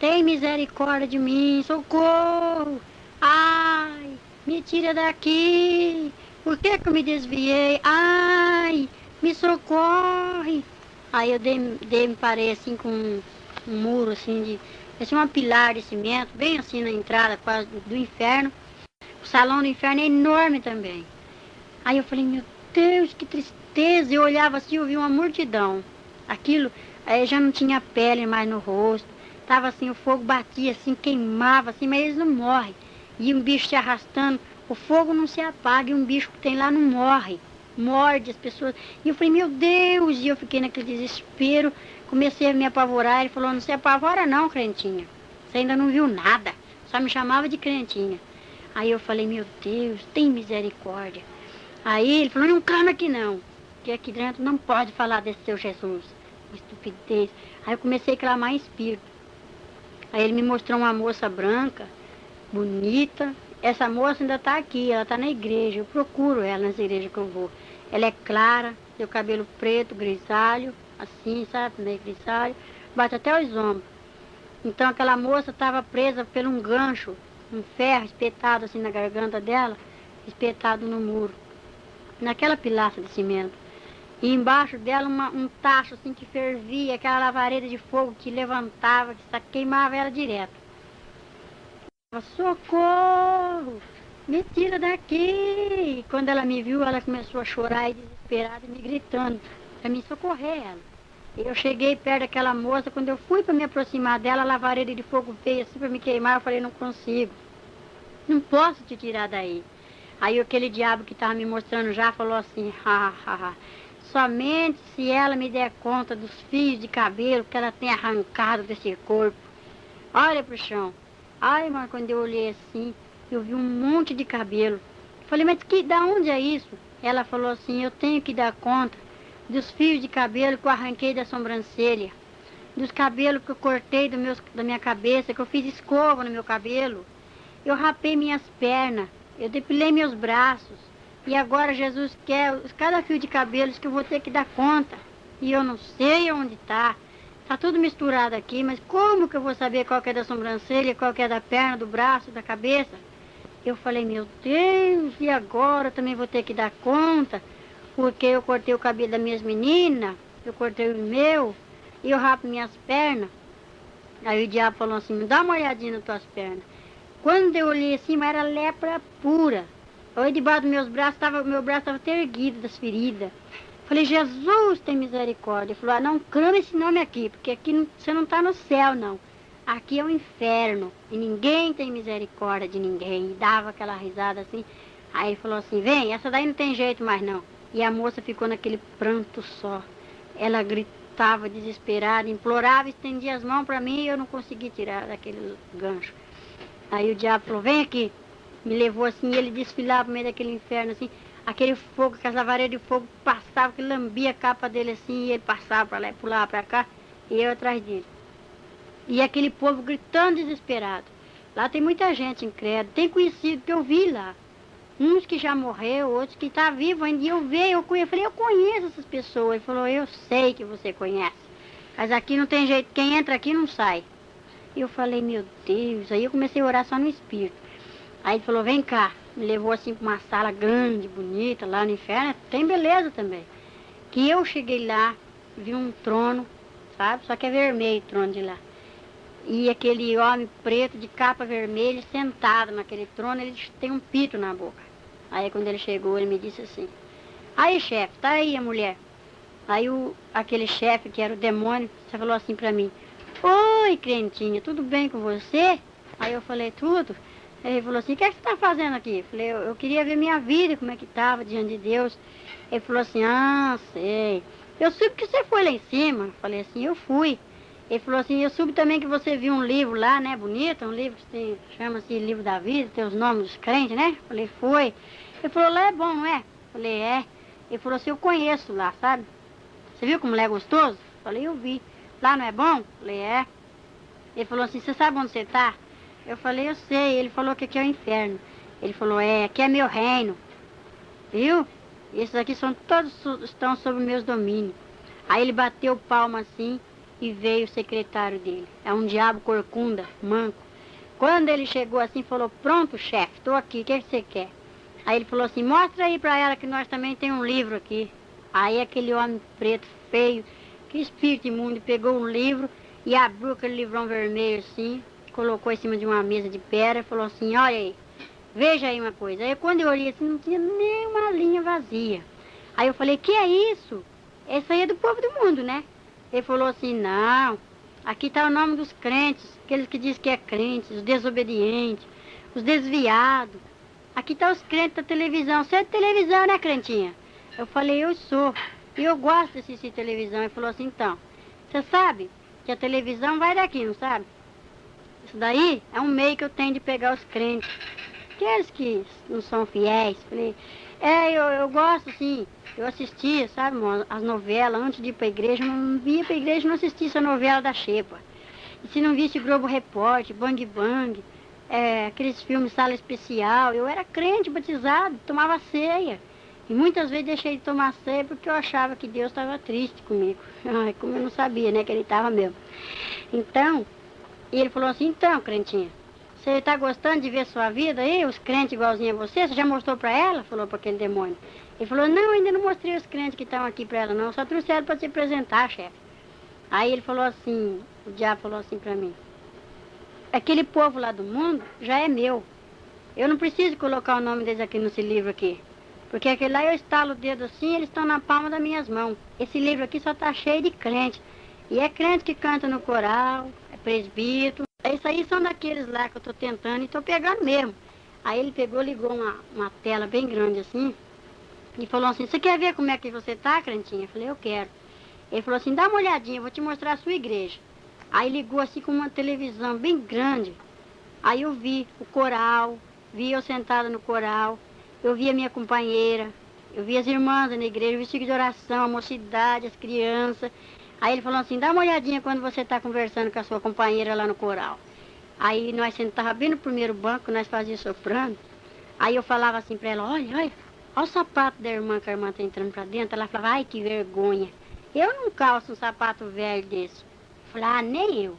tem misericórdia de mim, socorro, ai, me tira daqui, por que eu me desviei, ai, me socorre. Aí eu me parei assim com um muro assim assim uma pilar de cimento, bem assim na entrada quase do inferno. O salão do inferno é enorme também. Aí eu falei, meu Deus, que tristeza. Eu olhava assim, eu via uma multidão. Aquilo, aí já não tinha pele mais no rosto. Tava assim, o fogo batia assim, queimava assim, mas eles não morrem. E um bicho se arrastando, o fogo não se apaga e um bicho que tem lá não morre. Morde as pessoas. E eu falei, meu Deus, e eu fiquei naquele desespero, comecei a me apavorar. Ele falou, não se apavora não, crentinha. Você ainda não viu nada. Só me chamava de crentinha. Aí eu falei, meu Deus, tem misericórdia. Aí ele falou, não clama aqui não, que aqui dentro não pode falar desse seu Jesus. Estupidez. Aí eu comecei a clamar em espírito. Aí ele me mostrou uma moça branca, bonita. Essa moça ainda está aqui, ela está na igreja. Eu procuro ela nas igrejas que eu vou. Ela é clara, tem o cabelo preto, grisalho, assim, sabe, meio grisalho, bate até os ombros. Então aquela moça estava presa por um gancho, um ferro espetado assim na garganta dela, espetado no muro, naquela pilastra de cimento. E embaixo dela um tacho assim que fervia, aquela lavareda de fogo que levantava, que queimava ela direto. Socorro! Me tira daqui! E quando ela me viu, ela começou a chorar e desesperada, me gritando para me socorrer ela. Eu cheguei perto daquela moça, quando eu fui para me aproximar dela, a lavareda de fogo veio assim para me queimar, eu falei, não consigo, não posso te tirar daí. Aí aquele diabo que estava me mostrando já falou assim, somente se ela me der conta dos fios de cabelo que ela tem arrancado desse corpo. Olha pro chão. Ai, mas quando eu olhei assim, eu vi um monte de cabelo. Falei, mas da onde é isso? Ela falou assim, eu tenho que dar conta dos fios de cabelo que eu arranquei da sobrancelha, dos cabelos que eu cortei da minha cabeça, que eu fiz escova no meu cabelo. Eu rapei minhas pernas, eu depilei meus braços. E agora Jesus quer cada fio de cabelos que eu vou ter que dar conta. E eu não sei onde está. Está tudo misturado aqui, mas como que eu vou saber qual que é da sobrancelha, qual que é da perna, do braço, da cabeça? Eu falei, meu Deus, e agora eu também vou ter que dar conta? Porque eu cortei o cabelo das minhas meninas, eu cortei o meu, e eu rapo minhas pernas. Aí o diabo falou assim, me dá uma olhadinha nas tuas pernas. Quando eu olhei assim, era lepra pura. Aí debaixo dos meus braços, meu braço estava até erguido das feridas. Falei, Jesus tem misericórdia. Ele falou, não clama esse nome aqui, porque aqui você não está no céu, não. Aqui é o inferno, e ninguém tem misericórdia de ninguém. E dava aquela risada assim. Aí ele falou assim, vem, essa daí não tem jeito mais não. E a moça ficou naquele pranto só. Ela gritava desesperada, implorava, estendia as mãos para mim e eu não consegui tirar daquele gancho. Aí o diabo falou, vem aqui. Me levou assim, ele desfilava no meio daquele inferno assim. Aquele fogo, aquelas lavaredas de fogo passava, que lambia a capa dele assim, e ele passava para lá e pulava para cá, e eu atrás dele. E aquele povo gritando desesperado. Lá tem muita gente incrédula, tem conhecido que eu vi lá. Uns que já morreu, outros que estão vivos ainda. E eu falei, eu conheço essas pessoas. Ele falou, eu sei que você conhece. Mas aqui não tem jeito, quem entra aqui não sai. E eu falei, meu Deus. Aí eu comecei a orar só no espírito. Aí ele falou, vem cá. Me levou assim para uma sala grande, bonita, lá no inferno. Tem beleza também. Que eu cheguei lá, vi um trono, sabe? Só que é vermelho o trono de lá. E aquele homem preto de capa vermelha sentado naquele trono, ele tem um pito na boca. Aí quando ele chegou, ele me disse assim, aí chefe, tá aí a mulher. Aí aquele chefe, que era o demônio, você falou assim pra mim, oi crentinha, tudo bem com você? Aí eu falei, tudo. Aí ele falou assim, o que é que você tá fazendo aqui? Eu falei, eu queria ver minha vida, como é que estava diante de Deus. Ele falou assim, sei. Eu soube que você foi lá em cima. Eu falei assim, eu fui. Ele falou assim, eu soube também que você viu um livro lá, né, bonito, um livro que chama-se Livro da Vida, tem os nomes dos crentes, né? Eu falei, foi. Ele falou, lá é bom, não é? Eu falei, é. Ele falou assim, eu conheço lá, sabe? Você viu como lá é gostoso? Eu falei, eu vi. Lá não é bom? Eu falei, é. Ele falou assim, você sabe onde você está? Eu falei, eu sei. Ele falou que aqui é o inferno. Ele falou, aqui é meu reino. Viu? Esses aqui estão sob meus domínios. Aí ele bateu palma assim e veio o secretário dele. É um diabo corcunda, manco. Quando ele chegou assim, falou, pronto, chefe, estou aqui, o que você quer? Aí ele falou assim, mostra aí para ela que nós também temos um livro aqui. Aí aquele homem preto, feio, que espírito imundo, pegou um livro e abriu aquele livrão vermelho assim, colocou em cima de uma mesa de pedra e falou assim, olha aí, veja aí uma coisa. Aí quando eu olhei assim, não tinha nem uma linha vazia. Aí eu falei, que é isso? Isso aí é do povo do mundo, né? Ele falou assim, não, aqui está o nome dos crentes, aqueles que dizem que é crente, os desobedientes, os desviados. Aqui tá os crentes da televisão. Você é de televisão, né, crentinha? Eu falei, eu sou. E eu gosto de assistir televisão. Ele falou assim, então, você sabe que a televisão vai daqui, não sabe? Isso daí é um meio que eu tenho de pegar os crentes. Aqueles que não são fiéis. Falei, eu gosto, sim. Eu assistia, sabe, as novelas, antes de ir pra igreja, eu não via pra igreja, não assistia essa novela da Xepa. E se não visse Globo Repórter, Bang Bang, aqueles filmes Sala Especial, eu era crente, batizado, tomava ceia. E muitas vezes deixei de tomar ceia porque eu achava que Deus estava triste comigo. Ai, como eu não sabia, né, que ele estava mesmo. Então, e ele falou assim, então, crentinha, você está gostando de ver sua vida aí, os crentes igualzinho a você? Você já mostrou para ela? Falou para aquele demônio. Ele falou, não, ainda não mostrei os crentes que estão aqui para ela, não. Só trouxeram para te apresentar, chefe. Aí ele falou assim, o diabo falou assim para mim, aquele povo lá do mundo já é meu. Eu não preciso colocar o nome deles aqui nesse livro aqui. Porque aquele lá eu estalo o dedo assim, eles estão na palma das minhas mãos. Esse livro aqui só está cheio de crente. E é crente que canta no coral, é presbítero. Isso aí são daqueles lá que eu estou tentando e estou pegando mesmo. Aí ele pegou, ligou uma tela bem grande assim e falou assim, você quer ver como é que você tá, crentinha? Eu falei, eu quero. Ele falou assim, dá uma olhadinha, eu vou te mostrar a sua igreja. Aí ligou assim com uma televisão bem grande. Aí eu vi o coral, vi eu sentada no coral, eu vi a minha companheira, eu vi as irmãs na igreja, eu vi o ciclo de oração, a mocidade, as crianças. Aí ele falou assim, dá uma olhadinha quando você está conversando com a sua companheira lá no coral. Aí nós sentávamos bem no primeiro banco, nós fazíamos soprando. Aí eu falava assim para ela, olha o sapato da irmã, que a irmã está entrando para dentro. Ela falava, ai, que vergonha. Eu não calço um sapato velho desse. Eu falei, ah, nem eu.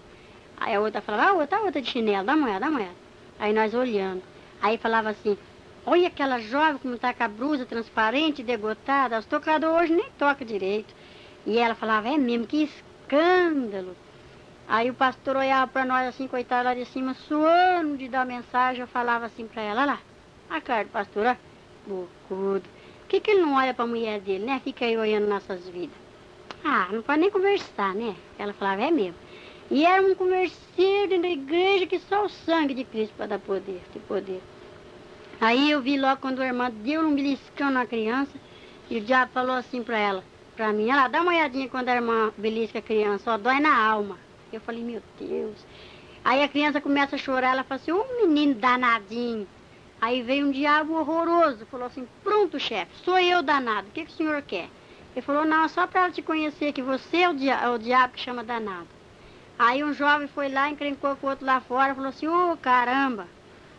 Aí a outra falava, a outra de chinelo, dá uma olhada, dá uma olhada. Aí nós olhando. Aí falava assim, olha aquela jovem como está com a blusa transparente, degotada. Os tocadores hoje nem tocam direito. E ela falava, é mesmo, que escândalo. Aí o pastor olhava para nós assim, coitado lá de cima, suando de dar mensagem. Eu falava assim para ela, olha lá, a cara do pastor, ó, bocudo. Por que ele não olha para a mulher dele, né? Fica aí olhando nossas vidas. Ah, não pode nem conversar, né? Ela falava, é mesmo. E era um converseiro dentro da igreja que só o sangue de Cristo para dar poder, de poder. Aí eu vi logo quando a irmã deu um beliscão na criança e o diabo falou assim para ela, para mim, ela dá uma olhadinha quando a irmã belisca a criança, ó, dói na alma. Eu falei, meu Deus. Aí a criança começa a chorar, ela fala assim, menino danadinho. Aí veio um diabo horroroso, falou assim, pronto, chefe, sou eu danado, o que o senhor quer? Ele falou, não, só para ela te conhecer que você é o diabo que chama danado. Aí um jovem foi lá, encrencou com o outro lá fora, falou assim, caramba.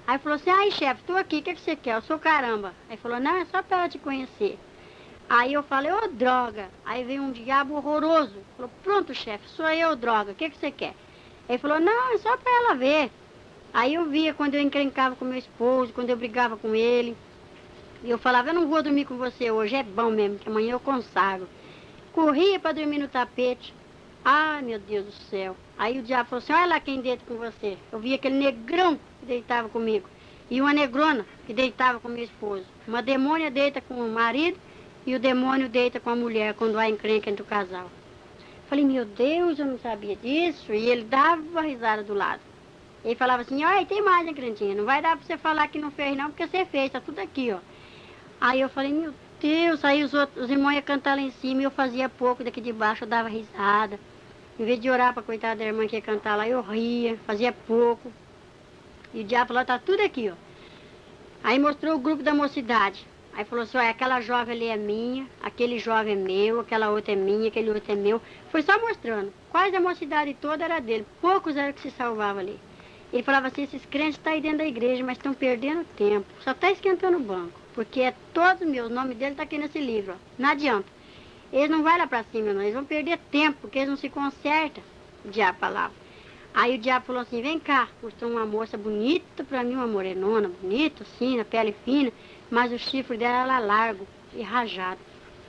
Aí falou assim, ai chefe, estou aqui, o que você quer? Eu sou caramba. Aí falou, não, é só para ela te conhecer. Aí eu falei, droga. Aí veio um diabo horroroso. Falou, pronto, chefe, sou eu, droga, o que você quer? Ele falou, não, é só para ela ver. Aí eu via quando eu encrencava com meu esposo, quando eu brigava com ele. E eu falava, eu não vou dormir com você hoje, é bom mesmo, que amanhã eu consagro. Corria para dormir no tapete. Ai, meu Deus do céu. Aí o diabo falou assim, olha lá quem deita com você. Eu vi aquele negrão que deitava comigo. E uma negrona que deitava com meu esposo. Uma demônia deita com o marido e o demônio deita com a mulher quando há encrenca entre o casal. Falei, meu Deus, eu não sabia disso. E ele dava risada do lado. Ele falava assim, olha, tem mais, né, crentinha? Não vai dar para você falar que não fez não, porque você fez, tá tudo aqui, ó. Aí eu falei, meu Deus, aí os irmãos iam cantar lá em cima e eu fazia pouco daqui de baixo, eu dava risada. Em vez de orar para coitada da irmã que ia cantar lá, eu ria, fazia pouco. E o diabo falou, tá tudo aqui, ó. Aí mostrou o grupo da mocidade. Aí falou assim, olha, aquela jovem ali é minha, aquele jovem é meu, aquela outra é minha, aquele outro é meu. Foi só mostrando. Quase a mocidade toda era dele, poucos eram que se salvavam ali. Ele falava assim, esses crentes estão aí dentro da igreja, mas estão perdendo tempo, só está esquentando o banco. Porque é todos meus, o nome dele está aqui nesse livro, ó. Não adianta. Eles não vão lá para cima, não. Eles vão perder tempo, porque eles não se consertam. O diabo falava. Aí o diabo falou assim, vem cá. Mostrou uma moça bonita para mim, uma morenona, bonita, assim, na pele fina. Mas o chifre dela era largo e rajado.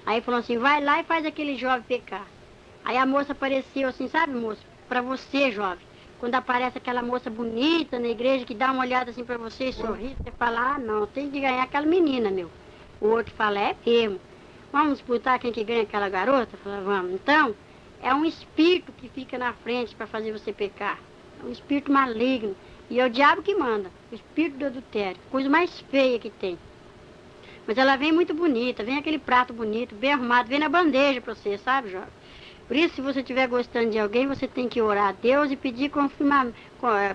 Aí falou assim, vai lá e faz aquele jovem pecar. Aí a moça apareceu assim, sabe, moço? Para você, jovem. Quando aparece aquela moça bonita na igreja que dá uma olhada assim para você e sorri, você fala, ah, não, tem que ganhar aquela menina, meu. O outro fala, é mesmo. Vamos disputar quem que ganha aquela garota? Eu falava, vamos. Então, é um espírito que fica na frente para fazer você pecar. É um espírito maligno. E é o diabo que manda, o espírito do adultério. Coisa mais feia que tem. Mas ela vem muito bonita, vem aquele prato bonito, bem arrumado, vem na bandeja para você, sabe, jovem? Por isso, se você estiver gostando de alguém, você tem que orar a Deus e pedir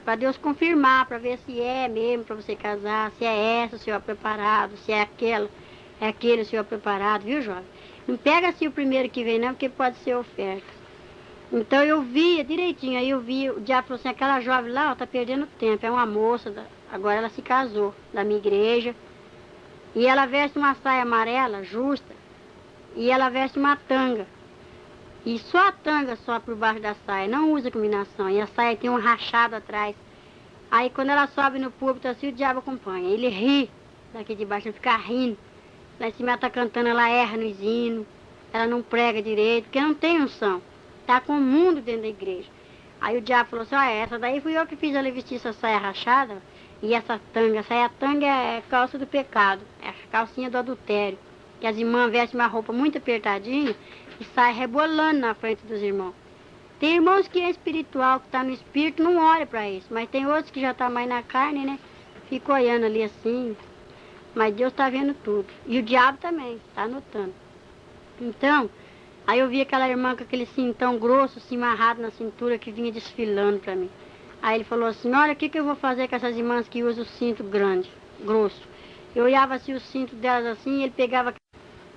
para Deus confirmar, para ver se é mesmo para você casar, se é essa o senhor preparado, se é aquele o senhor preparado, viu, jovem? Não pega assim o primeiro que vem não, porque pode ser oferta. Então eu via direitinho, aí eu vi, o diabo falou assim, aquela jovem lá, ó, tá perdendo tempo, é uma moça, agora ela se casou, da minha igreja, e ela veste uma saia amarela, justa, e ela veste uma tanga. E só a tanga só por baixo da saia, não usa combinação. E a saia tem um rachado atrás. Aí quando ela sobe no púlpito assim, o diabo acompanha. Ele ri daqui de baixo, ele fica rindo. Lá em cima ela tá cantando, ela erra nos hinos. Ela não prega direito, porque não tem unção. Tá com o mundo dentro da igreja. Aí o diabo falou assim, olha, essa daí fui eu que fiz ela vestir essa saia rachada. E essa tanga é calça do pecado. É a calcinha do adultério. Que as irmãs vestem uma roupa muito apertadinha e sai rebolando na frente dos irmãos. Tem irmãos que é espiritual, que está no espírito, não olha para isso. Mas tem outros que já estão mais na carne, né? Fica olhando ali assim. Mas Deus está vendo tudo. E o diabo também, está anotando. Então, aí eu vi aquela irmã com aquele cintão grosso, assim, amarrado na cintura, que vinha desfilando para mim. Aí ele falou assim, olha, o que eu vou fazer com essas irmãs que usam o cinto grande, grosso? Eu olhava assim o cinto delas assim, e ele pegava,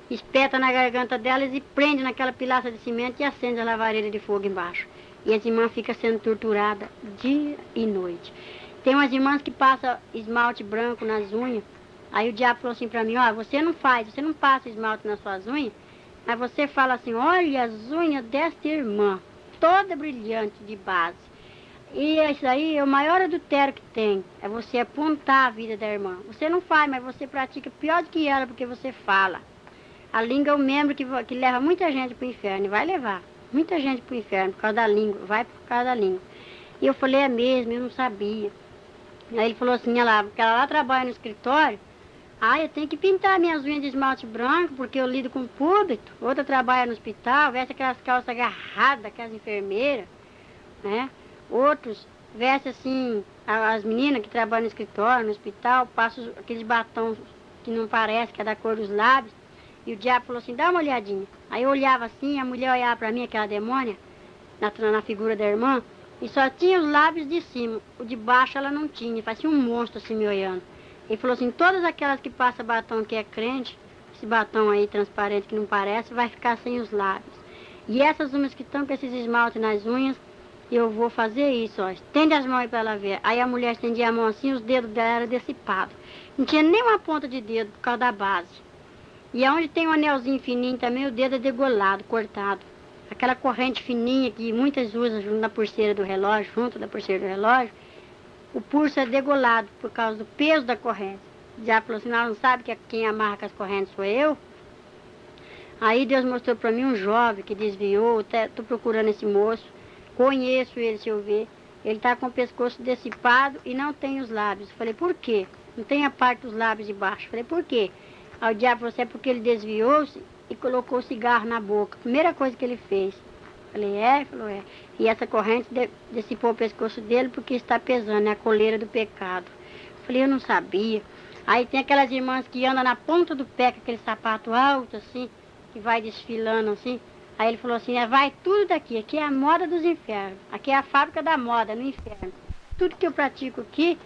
espeta na garganta delas e prende naquela pilaça de cimento e acende a lavareira de fogo embaixo. E as irmãs ficam sendo torturadas dia e noite. Tem umas irmãs que passam esmalte branco nas unhas. Aí o diabo falou assim pra mim, ó, você não passa esmalte nas suas unhas, mas você fala assim, olha as unhas desta irmã, toda brilhante de base. E isso aí é o maior adultério que tem, é você apontar a vida da irmã. Você não faz, mas você pratica pior do que ela, porque você fala. A língua é o membro que leva muita gente para o inferno, e vai levar muita gente para o inferno por causa da língua, vai por causa da língua. E eu falei, é mesmo, eu não sabia. Aí ele falou assim, olha lá, porque ela lá trabalha no escritório, eu tenho que pintar minhas unhas de esmalte branco, porque eu lido com o público. Outra trabalha no hospital, veste aquelas calças agarradas, aquelas enfermeiras, né? Outros vestem assim, as meninas que trabalham no escritório, no hospital, passam aqueles batons que não parece, que é da cor dos lábios. E o diabo falou assim, dá uma olhadinha. Aí eu olhava assim, a mulher olhava pra mim, aquela demônia, na figura da irmã, e só tinha os lábios de cima, o de baixo ela não tinha, parecia um monstro assim me olhando. Ele falou assim, todas aquelas que passam batom que é crente, esse batom aí transparente que não parece, vai ficar sem os lábios. E essas umas que estão com esses esmaltes nas unhas, eu vou fazer isso, ó. Estende as mãos aí pra ela ver. Aí a mulher estendia a mão assim, os dedos dela eram dissipados. Não tinha nem uma ponta de dedo por causa da base. E aonde tem um anelzinho fininho também, o dedo é degolado, cortado. Aquela corrente fininha que muitas usam junto da pulseira do relógio, o pulso é degolado por causa do peso da corrente. Já falou assim, não sabe que quem amarra com as correntes sou eu? Aí Deus mostrou para mim um jovem que desviou, estou procurando esse moço, conheço ele, se eu ver. Ele está com o pescoço dissipado e não tem os lábios. Falei, por quê? Não tem a parte dos lábios de baixo. Falei, por quê? Aí o diabo falou assim, é porque ele desviou-se e colocou o cigarro na boca. Primeira coisa que ele fez. Falei, é? Ele falou, é. E essa corrente dissipou o pescoço dele porque está pesando, é a coleira do pecado. Falei, eu não sabia. Aí tem aquelas irmãs que andam na ponta do pé com aquele sapato alto assim, que vai desfilando assim. Aí ele falou assim, vai tudo daqui, aqui é a moda dos infernos. Aqui é a fábrica da moda, no inferno. Tudo que eu pratico aqui,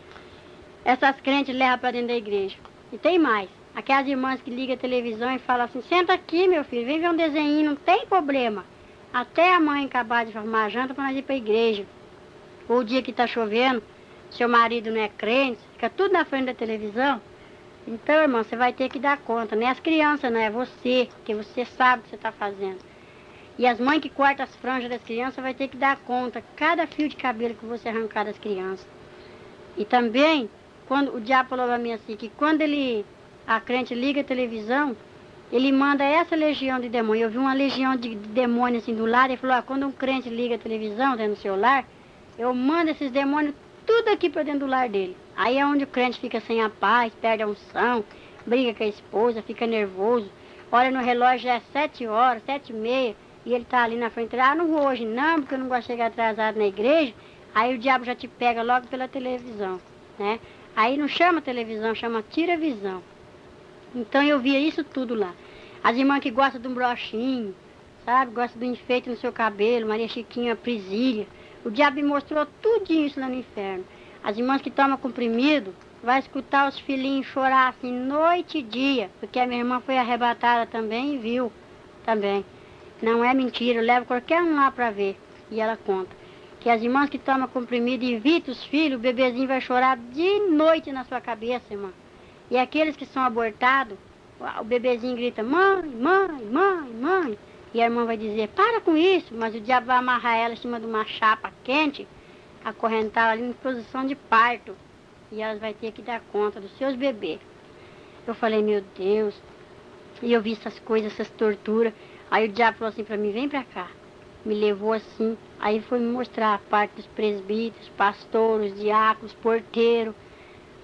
essas crentes levam para dentro da igreja. E tem mais. Aquelas irmãs que ligam a televisão e falam assim, senta aqui, meu filho, vem ver um desenho, não tem problema. Até a mãe acabar de arrumar a janta para nós ir para a igreja. Ou o dia que está chovendo, seu marido não é crente, fica tudo na frente da televisão. Então, irmão, você vai ter que dar conta. Não é as crianças, não é você, porque você sabe o que você está fazendo. E as mães que cortam as franjas das crianças vai ter que dar conta, cada fio de cabelo que você arrancar das crianças. E também, quando o diabo falou para mim assim, que quando a crente liga a televisão, ele manda essa legião de demônios. Eu vi uma legião de demônios assim do lado, ele falou, quando um crente liga a televisão dentro do seu lar, eu mando esses demônios tudo aqui para dentro do lar dele. Aí é onde o crente fica sem a paz, perde a unção, briga com a esposa, fica nervoso. olha no relógio, já é 7 horas, 7h30, e ele tá ali na frente. Ah, não vou hoje não, porque eu não gosto de chegar atrasado na igreja. Aí o diabo já te pega logo pela televisão, né? Aí não chama televisão, chama tira-visão. Então eu via isso tudo lá. As irmãs que gostam de um brochinho, sabe? Gostam de um enfeite no seu cabelo, Maria Chiquinha, Prisília. O diabo me mostrou tudinho isso lá no inferno. As irmãs que tomam comprimido, vai escutar os filhinhos chorar assim noite e dia, porque a minha irmã foi arrebatada também e viu também. Não é mentira, eu levo qualquer um lá para ver. E ela conta que as irmãs que tomam comprimido e evitam os filhos, o bebezinho vai chorar de noite na sua cabeça, irmã. E aqueles que são abortados, o bebezinho grita, mãe, mãe, mãe, mãe. E a irmã vai dizer, para com isso, mas o diabo vai amarrar ela em cima de uma chapa quente, acorrentar ali em posição de parto. E elas vão ter que dar conta dos seus bebês. Eu falei, meu Deus. E eu vi essas coisas, essas torturas. Aí o diabo falou assim para mim, vem para cá. Me levou assim. Aí foi me mostrar a parte dos presbíteros, pastores, diáconos, porteiro.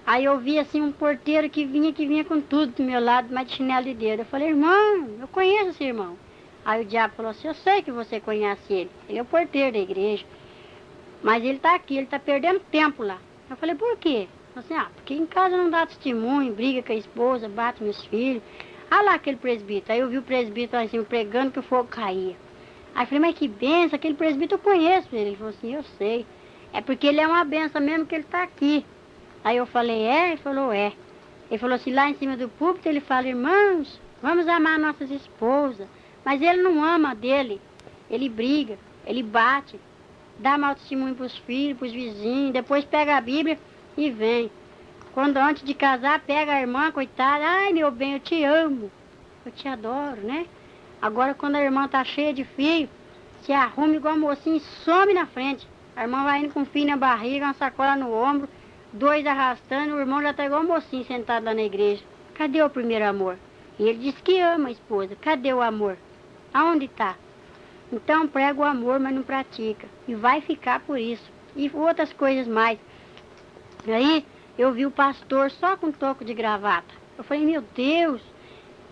Aí eu vi assim um porteiro que vinha com tudo do meu lado, mas de chinelo de dedo. Eu falei, irmão, eu conheço esse irmão. Aí o diabo falou assim, eu sei que você conhece ele. Ele é o porteiro da igreja. Mas ele está aqui, ele está perdendo tempo lá. Eu falei, por quê? Ele falou assim, porque em casa não dá testemunho, briga com a esposa, bate nos filhos. Ah lá aquele presbítero. Aí eu vi o presbítero assim, pregando que o fogo caía. Aí eu falei, mas que benção, aquele presbítero eu conheço ele. Ele falou assim, eu sei. É porque ele é uma benção mesmo que ele está aqui. Aí eu falei, é? Ele falou, é. Ele falou assim, lá em cima do púlpito, ele fala, irmãos, vamos amar nossas esposas. Mas ele não ama a dele. Ele briga, ele bate, dá mau testemunho para os filhos, para os vizinhos, depois pega a Bíblia e vem. Quando antes de casar, pega a irmã, coitada, ai meu bem, eu te amo, eu te adoro, né? Agora quando a irmã tá cheia de filho, se arruma igual a mocinha e some na frente. A irmã vai indo com o filho na barriga, uma sacola no ombro, 2 arrastando, o irmão já tá igual a mocinha sentado lá na igreja. Cadê o primeiro amor? E ele diz que ama a esposa, cadê o amor? Aonde tá? Então prega o amor, mas não pratica. E vai ficar por isso. E outras coisas mais. Aí eu vi o pastor só com toco de gravata. Eu falei, meu Deus.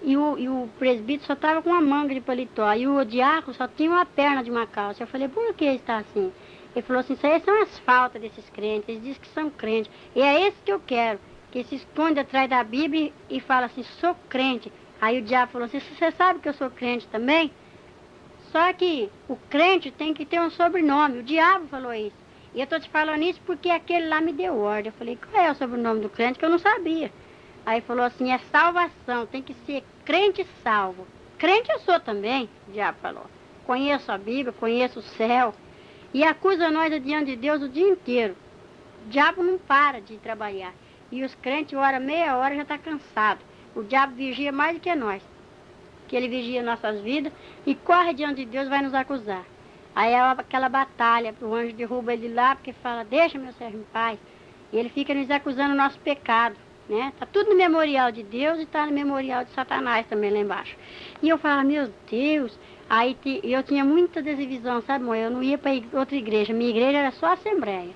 E o presbítero só estava com uma manga de paletó. E o diácono só tinha uma perna de uma calça. Eu falei, por que está assim? Ele falou assim, isso aí são as faltas desses crentes. Eles dizem que são crentes. E é esse que eu quero. Que se esconde atrás da Bíblia e fala assim, sou crente. Aí o diabo falou assim, você sabe que eu sou crente também? Só que o crente tem que ter um sobrenome. O diabo falou isso. E eu estou te falando isso porque aquele lá me deu ordem. Eu falei, qual é o sobrenome do crente? Que eu não sabia. Aí falou assim, é salvação. Tem que ser crente salvo. Crente eu sou também, o diabo falou. Conheço a Bíblia, conheço o céu. E acusa nós diante de Deus o dia inteiro. O diabo não para de trabalhar. E os crentes, meia hora, já está cansado. O diabo vigia mais do que nós. Que ele vigia nossas vidas e corre diante de Deus, vai nos acusar. Aí é aquela batalha, o anjo derruba ele lá, porque fala, deixa meu servo em paz. E ele fica nos acusando o nosso pecado, né? Tá tudo no memorial de Deus e tá no memorial de Satanás também lá embaixo. E eu falo, meu Deus, aí eu tinha muita desivisão, sabe, mãe? Eu não ia para outra igreja, minha igreja era só assembleia.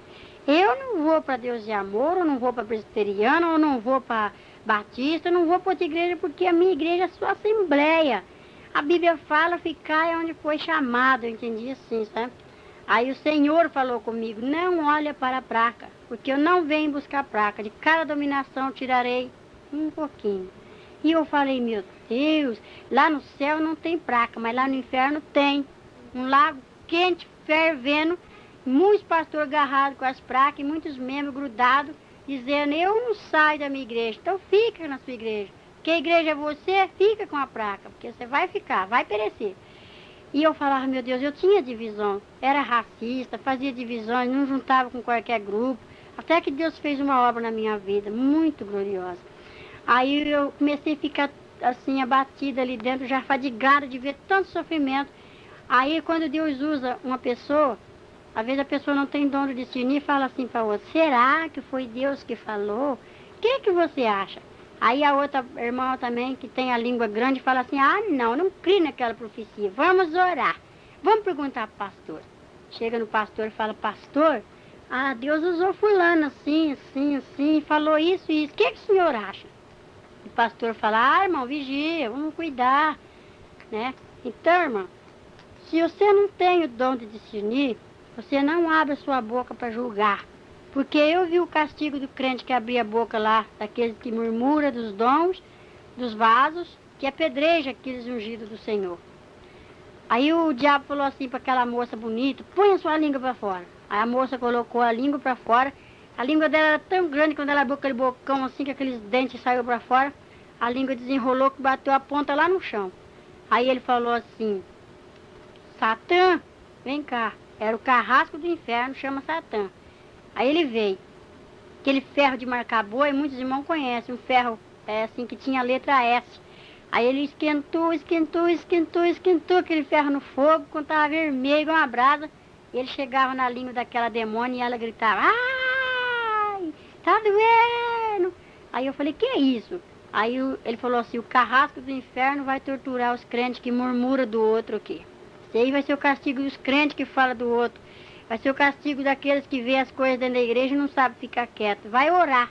Eu não vou para Deus de Amor, eu não vou para presbiteriana, eu não vou para batista, eu não vou para outra igreja porque a minha igreja é só assembleia. A Bíblia fala, ficar é onde foi chamado, eu entendi assim, sabe? Aí o Senhor falou comigo, não olha para a placa, porque eu não venho buscar placa, de cada dominação tirarei um pouquinho. E eu falei, meu Deus, lá no céu não tem placa, mas lá no inferno tem. Um lago quente, fervendo, muitos pastores agarrados com as placas e muitos membros grudados, dizendo, eu não saio da minha igreja, então fica na sua igreja. Porque a igreja é você, fica com a placa, porque você vai ficar, vai perecer. E eu falava, meu Deus, eu tinha divisão, era racista, fazia divisões, não juntava com qualquer grupo, até que Deus fez uma obra na minha vida, muito gloriosa. Aí eu comecei a ficar assim, abatida ali dentro, já fadigada de ver tanto sofrimento. Aí quando Deus usa uma pessoa, às vezes a pessoa não tem dom de discernir e fala assim para outra, será que foi Deus que falou? O que você acha? Aí a outra irmã também, que tem a língua grande, fala assim, não creio naquela profecia, vamos orar. Vamos perguntar para o pastor. Chega no pastor e fala, pastor, Deus usou fulano assim, assim, assim, falou isso e isso. O que o senhor acha? O pastor fala, irmão, vigia, vamos cuidar, né? Então, irmão, se você não tem o dom de discernir, você não abre a sua boca para julgar. Porque eu vi o castigo do crente que abria a boca lá, daquele que murmura dos dons, dos vasos, que apedreja aqueles ungidos do Senhor. Aí o diabo falou assim para aquela moça bonita, põe a sua língua para fora. Aí a moça colocou a língua para fora. A língua dela era tão grande, quando ela abriu aquele bocão assim, que aqueles dentes saíram para fora, a língua desenrolou que bateu a ponta lá no chão. Aí ele falou assim, Satã, vem cá. Era o carrasco do inferno, chama Satã. Aí ele veio. Aquele ferro de marcar boi, muitos irmãos conhecem, um ferro assim que tinha a letra S. Aí ele esquentou aquele ferro no fogo, quando estava vermelho, igual uma brasa. Ele chegava na língua daquela demônia e ela gritava, ai, tá doendo. Aí eu falei, que é isso? Aí ele falou assim, o carrasco do inferno vai torturar os crentes que murmuram do outro aqui. Esse aí vai ser o castigo dos crentes que falam do outro. Vai ser o castigo daqueles que vê as coisas dentro da igreja e não sabem ficar quieto. Vai orar.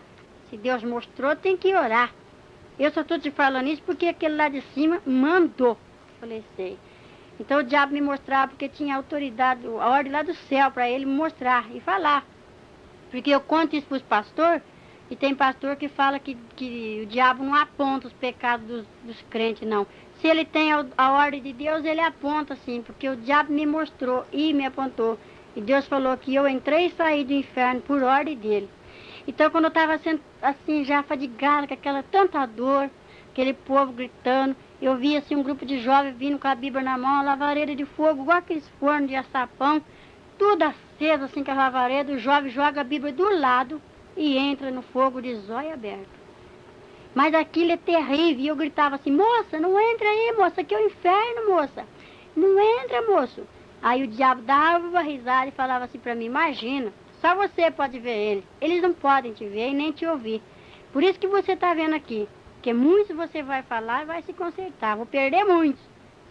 Se Deus mostrou, tem que orar. Eu só estou te falando isso porque aquele lá de cima mandou. Falei, sei. Então o diabo me mostrava porque tinha autoridade, a ordem lá do céu para ele mostrar e falar. Porque eu conto isso para os pastores e tem pastor que fala que o diabo não aponta os pecados dos crentes, não. Se ele tem a ordem de Deus, ele aponta sim, porque o diabo me mostrou e me apontou. E Deus falou que eu entrei e saí do inferno por ordem dele. Então, quando eu estava assim, já fadigada, com aquela tanta dor, aquele povo gritando, eu vi assim um grupo de jovens vindo com a Bíblia na mão, a lavareira de fogo, igual aqueles fornos de açapão, tudo aceso assim com a lavareira, o jovem joga a Bíblia do lado e entra no fogo de zóio aberto. Mas aquilo é terrível, e eu gritava assim, moça, não entra aí, moça, aqui é o inferno, moça. Não entra, moço. Aí o diabo dava uma risada e falava assim para mim, imagina, só você pode ver eles. Eles não podem te ver e nem te ouvir. Por isso que você está vendo aqui. Porque muitos você vai falar e vai se consertar. Vou perder muitos,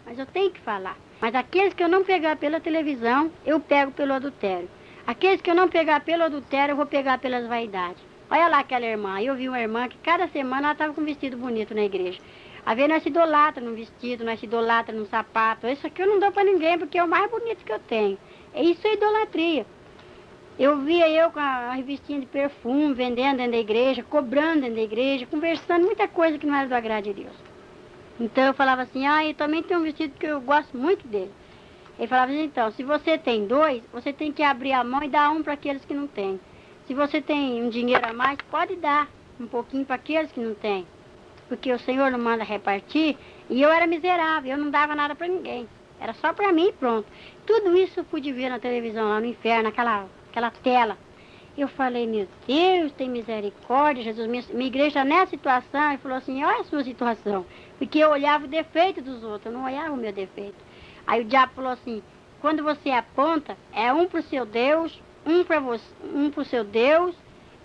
mas eu tenho que falar. Mas aqueles que eu não pegar pela televisão, eu pego pelo adultério. Aqueles que eu não pegar pelo adultério, eu vou pegar pelas vaidades. Olha lá aquela irmã. Eu vi uma irmã que cada semana ela estava com um vestido bonito na igreja. A ver, nós se idolatra num vestido, nós se idolatra num sapato. Isso aqui eu não dou para ninguém, porque é o mais bonito que eu tenho. Isso é idolatria. Eu via eu com a revistinha de perfume, vendendo dentro da igreja, cobrando dentro da igreja, conversando muita coisa que não era do agrado de Deus. Então eu falava assim, eu também tenho um vestido que eu gosto muito dele. Ele falava assim, então, se você tem dois, você tem que abrir a mão e dar um para aqueles que não têm. Se você tem um dinheiro a mais, pode dar um pouquinho para aqueles que não têm. Porque o Senhor não manda repartir, e eu era miserável, eu não dava nada para ninguém. Era só para mim e pronto. Tudo isso eu pude ver na televisão, lá no inferno, aquela tela. Eu falei, meu Deus, tem misericórdia, Jesus, minha igreja nessa situação. Ele falou assim, olha a sua situação. Porque eu olhava o defeito dos outros, eu não olhava o meu defeito. Aí o diabo falou assim, quando você aponta, é um para o seu Deus, um para você, um para o seu Deus,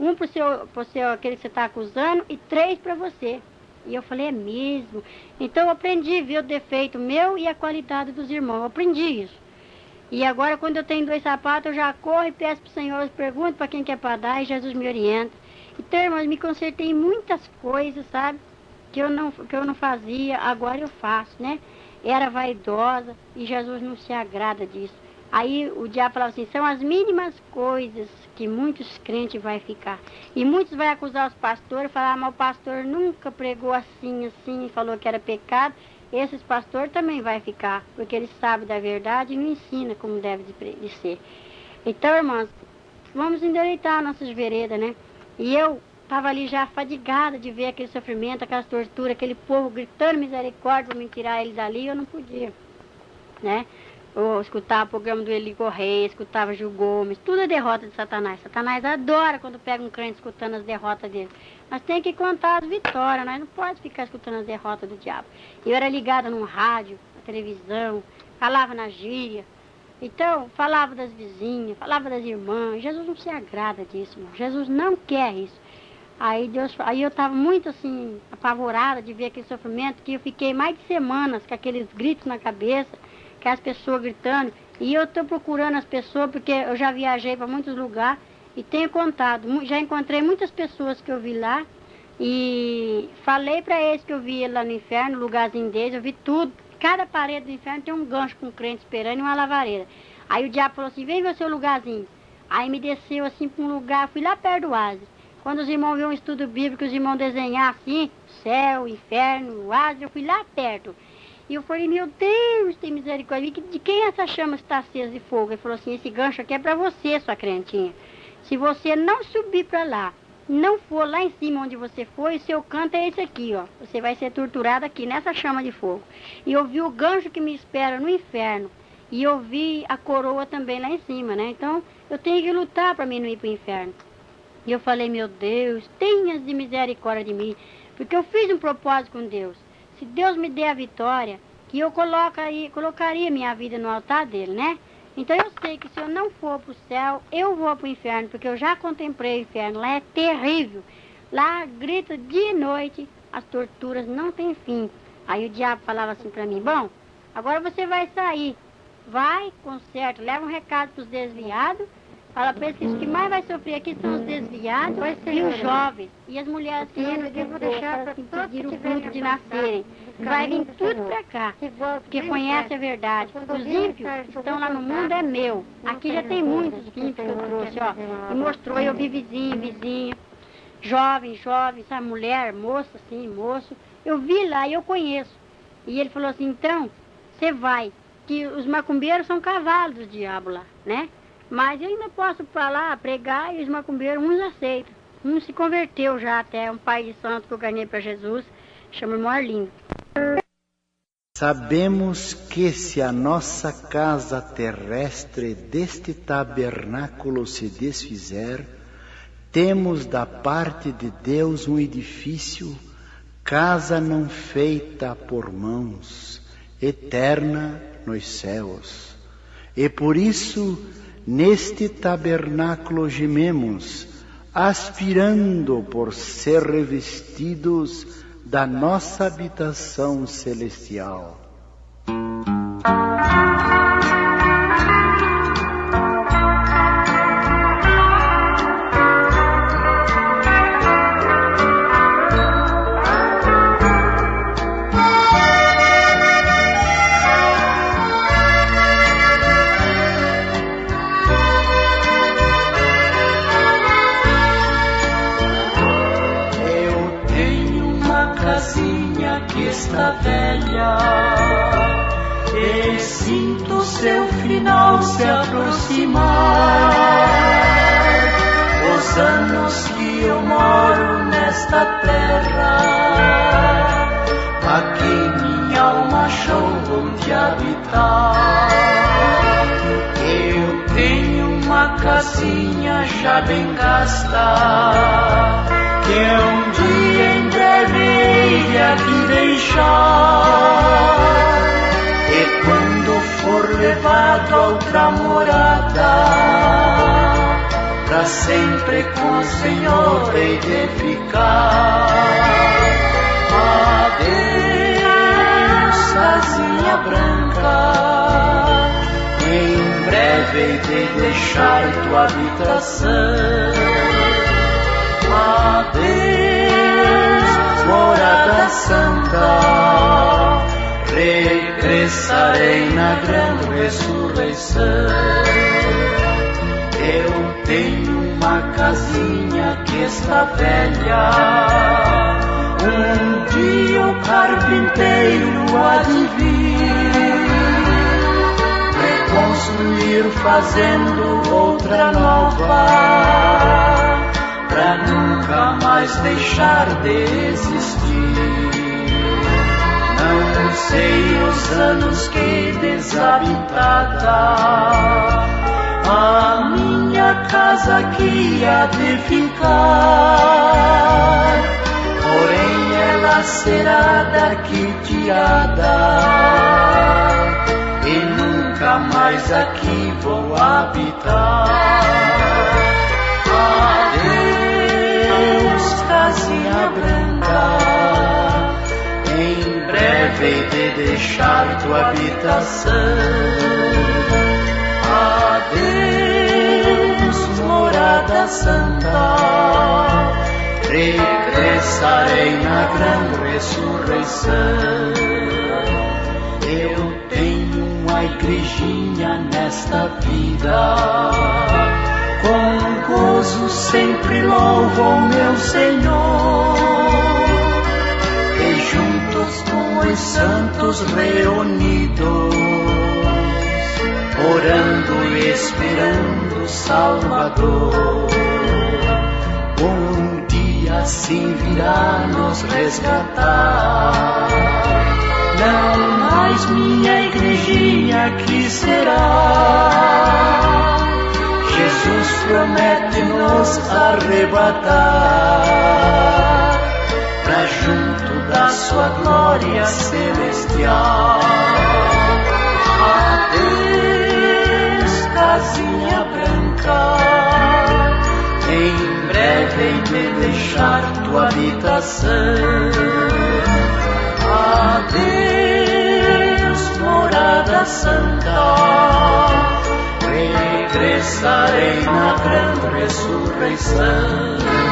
um para o seu aquele que você está acusando e 3 para você. E eu falei, é mesmo? Então eu aprendi a ver o defeito meu e a qualidade dos irmãos. Eu aprendi isso. E agora, quando eu tenho 2 sapatos, eu já corro e peço para o Senhor, pergunto para quem quer para dar e Jesus me orienta. Então, irmãos, me consertei em muitas coisas, sabe? Que eu não fazia, agora eu faço, né? Era vaidosa e Jesus não se agrada disso. Aí o diabo falava assim, são as mínimas coisas que muitos crentes vai ficar. E muitos vai acusar os pastores, falar, mas o pastor nunca pregou assim, e falou que era pecado. Esses pastores também vai ficar, porque eles sabem da verdade e não ensinam como deve de ser. Então, irmãos, vamos endireitar nossas veredas, né? E eu estava ali já fadigada de ver aquele sofrimento, aquelas torturas, aquele povo gritando misericórdia para me tirar ele dali, eu não podia, né? Eu escutava o programa do Eli Correia, escutava Gil Gomes, tudo é derrota de Satanás. Satanás adora quando pega um crente escutando as derrotas dele. Nós temos que contar as vitórias, nós não podemos ficar escutando as derrotas do diabo. Eu era ligada no rádio, na televisão, falava na gíria. Então, falava das vizinhas, falava das irmãs. Jesus não se agrada disso, irmão. Jesus não quer isso. Aí eu estava muito assim, apavorada de ver aquele sofrimento, que eu fiquei mais de semanas com aqueles gritos na cabeça, com as pessoas gritando. E eu estou procurando as pessoas, porque eu já viajei para muitos lugares e tenho contado. Já encontrei muitas pessoas que eu vi lá, E falei para eles que eu vi ele lá no inferno, o lugarzinho deles, eu vi tudo. Cada parede do inferno tem um gancho com um crente esperando e uma lavareira. Aí o diabo falou assim, vem ver o seu lugarzinho. Aí me desceu assim para um lugar, fui lá perto do oásis. Quando os irmãos viram um estudo bíblico, os irmãos desenhar assim, céu, inferno, oásis, eu fui lá perto. E eu falei, meu Deus, tem misericórdia, de quem essa chama está acesa de fogo? Ele falou assim, esse gancho aqui é para você, sua crentinha. Se você não subir para lá, não for lá em cima onde você foi, o seu canto é esse aqui, ó. Você vai ser torturado aqui, nessa chama de fogo. E eu vi o gancho que me espera no inferno. E eu vi a coroa também lá em cima, né? Então, eu tenho que lutar para mim não ir para o inferno. E eu falei, meu Deus, tenha de misericórdia de mim. Porque eu fiz um propósito com Deus. Se Deus me der a vitória, que eu colocaria minha vida no altar dele, né? Então eu sei que se eu não for para o céu, eu vou para o inferno, porque eu já contemplei o inferno. Lá é terrível. Lá grita dia e noite, as torturas não têm fim. Aí o diabo falava assim para mim, bom, agora você vai sair. Vai, conserta, leva um recado para os desviados. Fala para eles que os que mais vai sofrer aqui são os desviados e os jovens. E as mulheres assim, eu vou deixar para impedir o fruto de nascerem. Vai vir tudo para cá, porque conhece a verdade. Os ímpios que estão lá no mundo é meu. Aqui já tem muitos ímpios que eu trouxe, ó. E mostrou, eu vi vizinha, jovem, sabe, mulher, moça, assim, moço. Eu vi lá e eu conheço. E ele falou assim, então, você vai, que os macumbeiros são cavalos do diabo lá, né? Mas eu ainda posso falar, pregar, e os macumbeiros, uns aceitam. Um se converteu já até, um pai de santo que eu ganhei para Jesus, chama irmão Arlindo. Sabemos que se a nossa casa terrestre deste tabernáculo se desfizer, temos da parte de Deus um edifício, casa não feita por mãos, eterna nos céus. E por isso, neste tabernáculo gememos, aspirando por ser revestidos da nossa habitação celestial. Está velha e sinto seu final se aproximar. Os anos que eu moro nesta terra, aqui minha alma achou onde habitar. Eu tenho uma casinha já bem gasta, que um dia em breve hei aqui deixar. E quando for levado a outra morada, pra sempre com o Senhor hei de ficar. Adeus, casinha branca, em breve hei de deixar tua habitação. Adeus, morada santa, regressarei na grande ressurreição. Eu tenho uma casinha que está velha, um dia o carpinteiro há de vir reconstruir fazendo outra nova, pra nunca mais deixar de existir. Não sei os anos que desabitada a minha casa aqui há de ficar, porém ela será daqui tirada e nunca mais aqui vou habitar. Adeus, casinha branca, em breve hei de deixar tua habitação. Adeus, morada santa, regressarei na grande ressurreição. Eu tenho uma igrejinha nesta vida, com gozo sempre louvo o meu Senhor, e juntos com os santos reunidos, orando e esperando o Salvador, um dia assim virá nos resgatar. Não mais minha igrejinha aqui será, Jesus promete nos arrebatar pra junto da sua glória celestial. Adeus, casinha branca, em breve hei de deixar tua habitação. Adeus, morada santa, regressarei na grande ressurreição.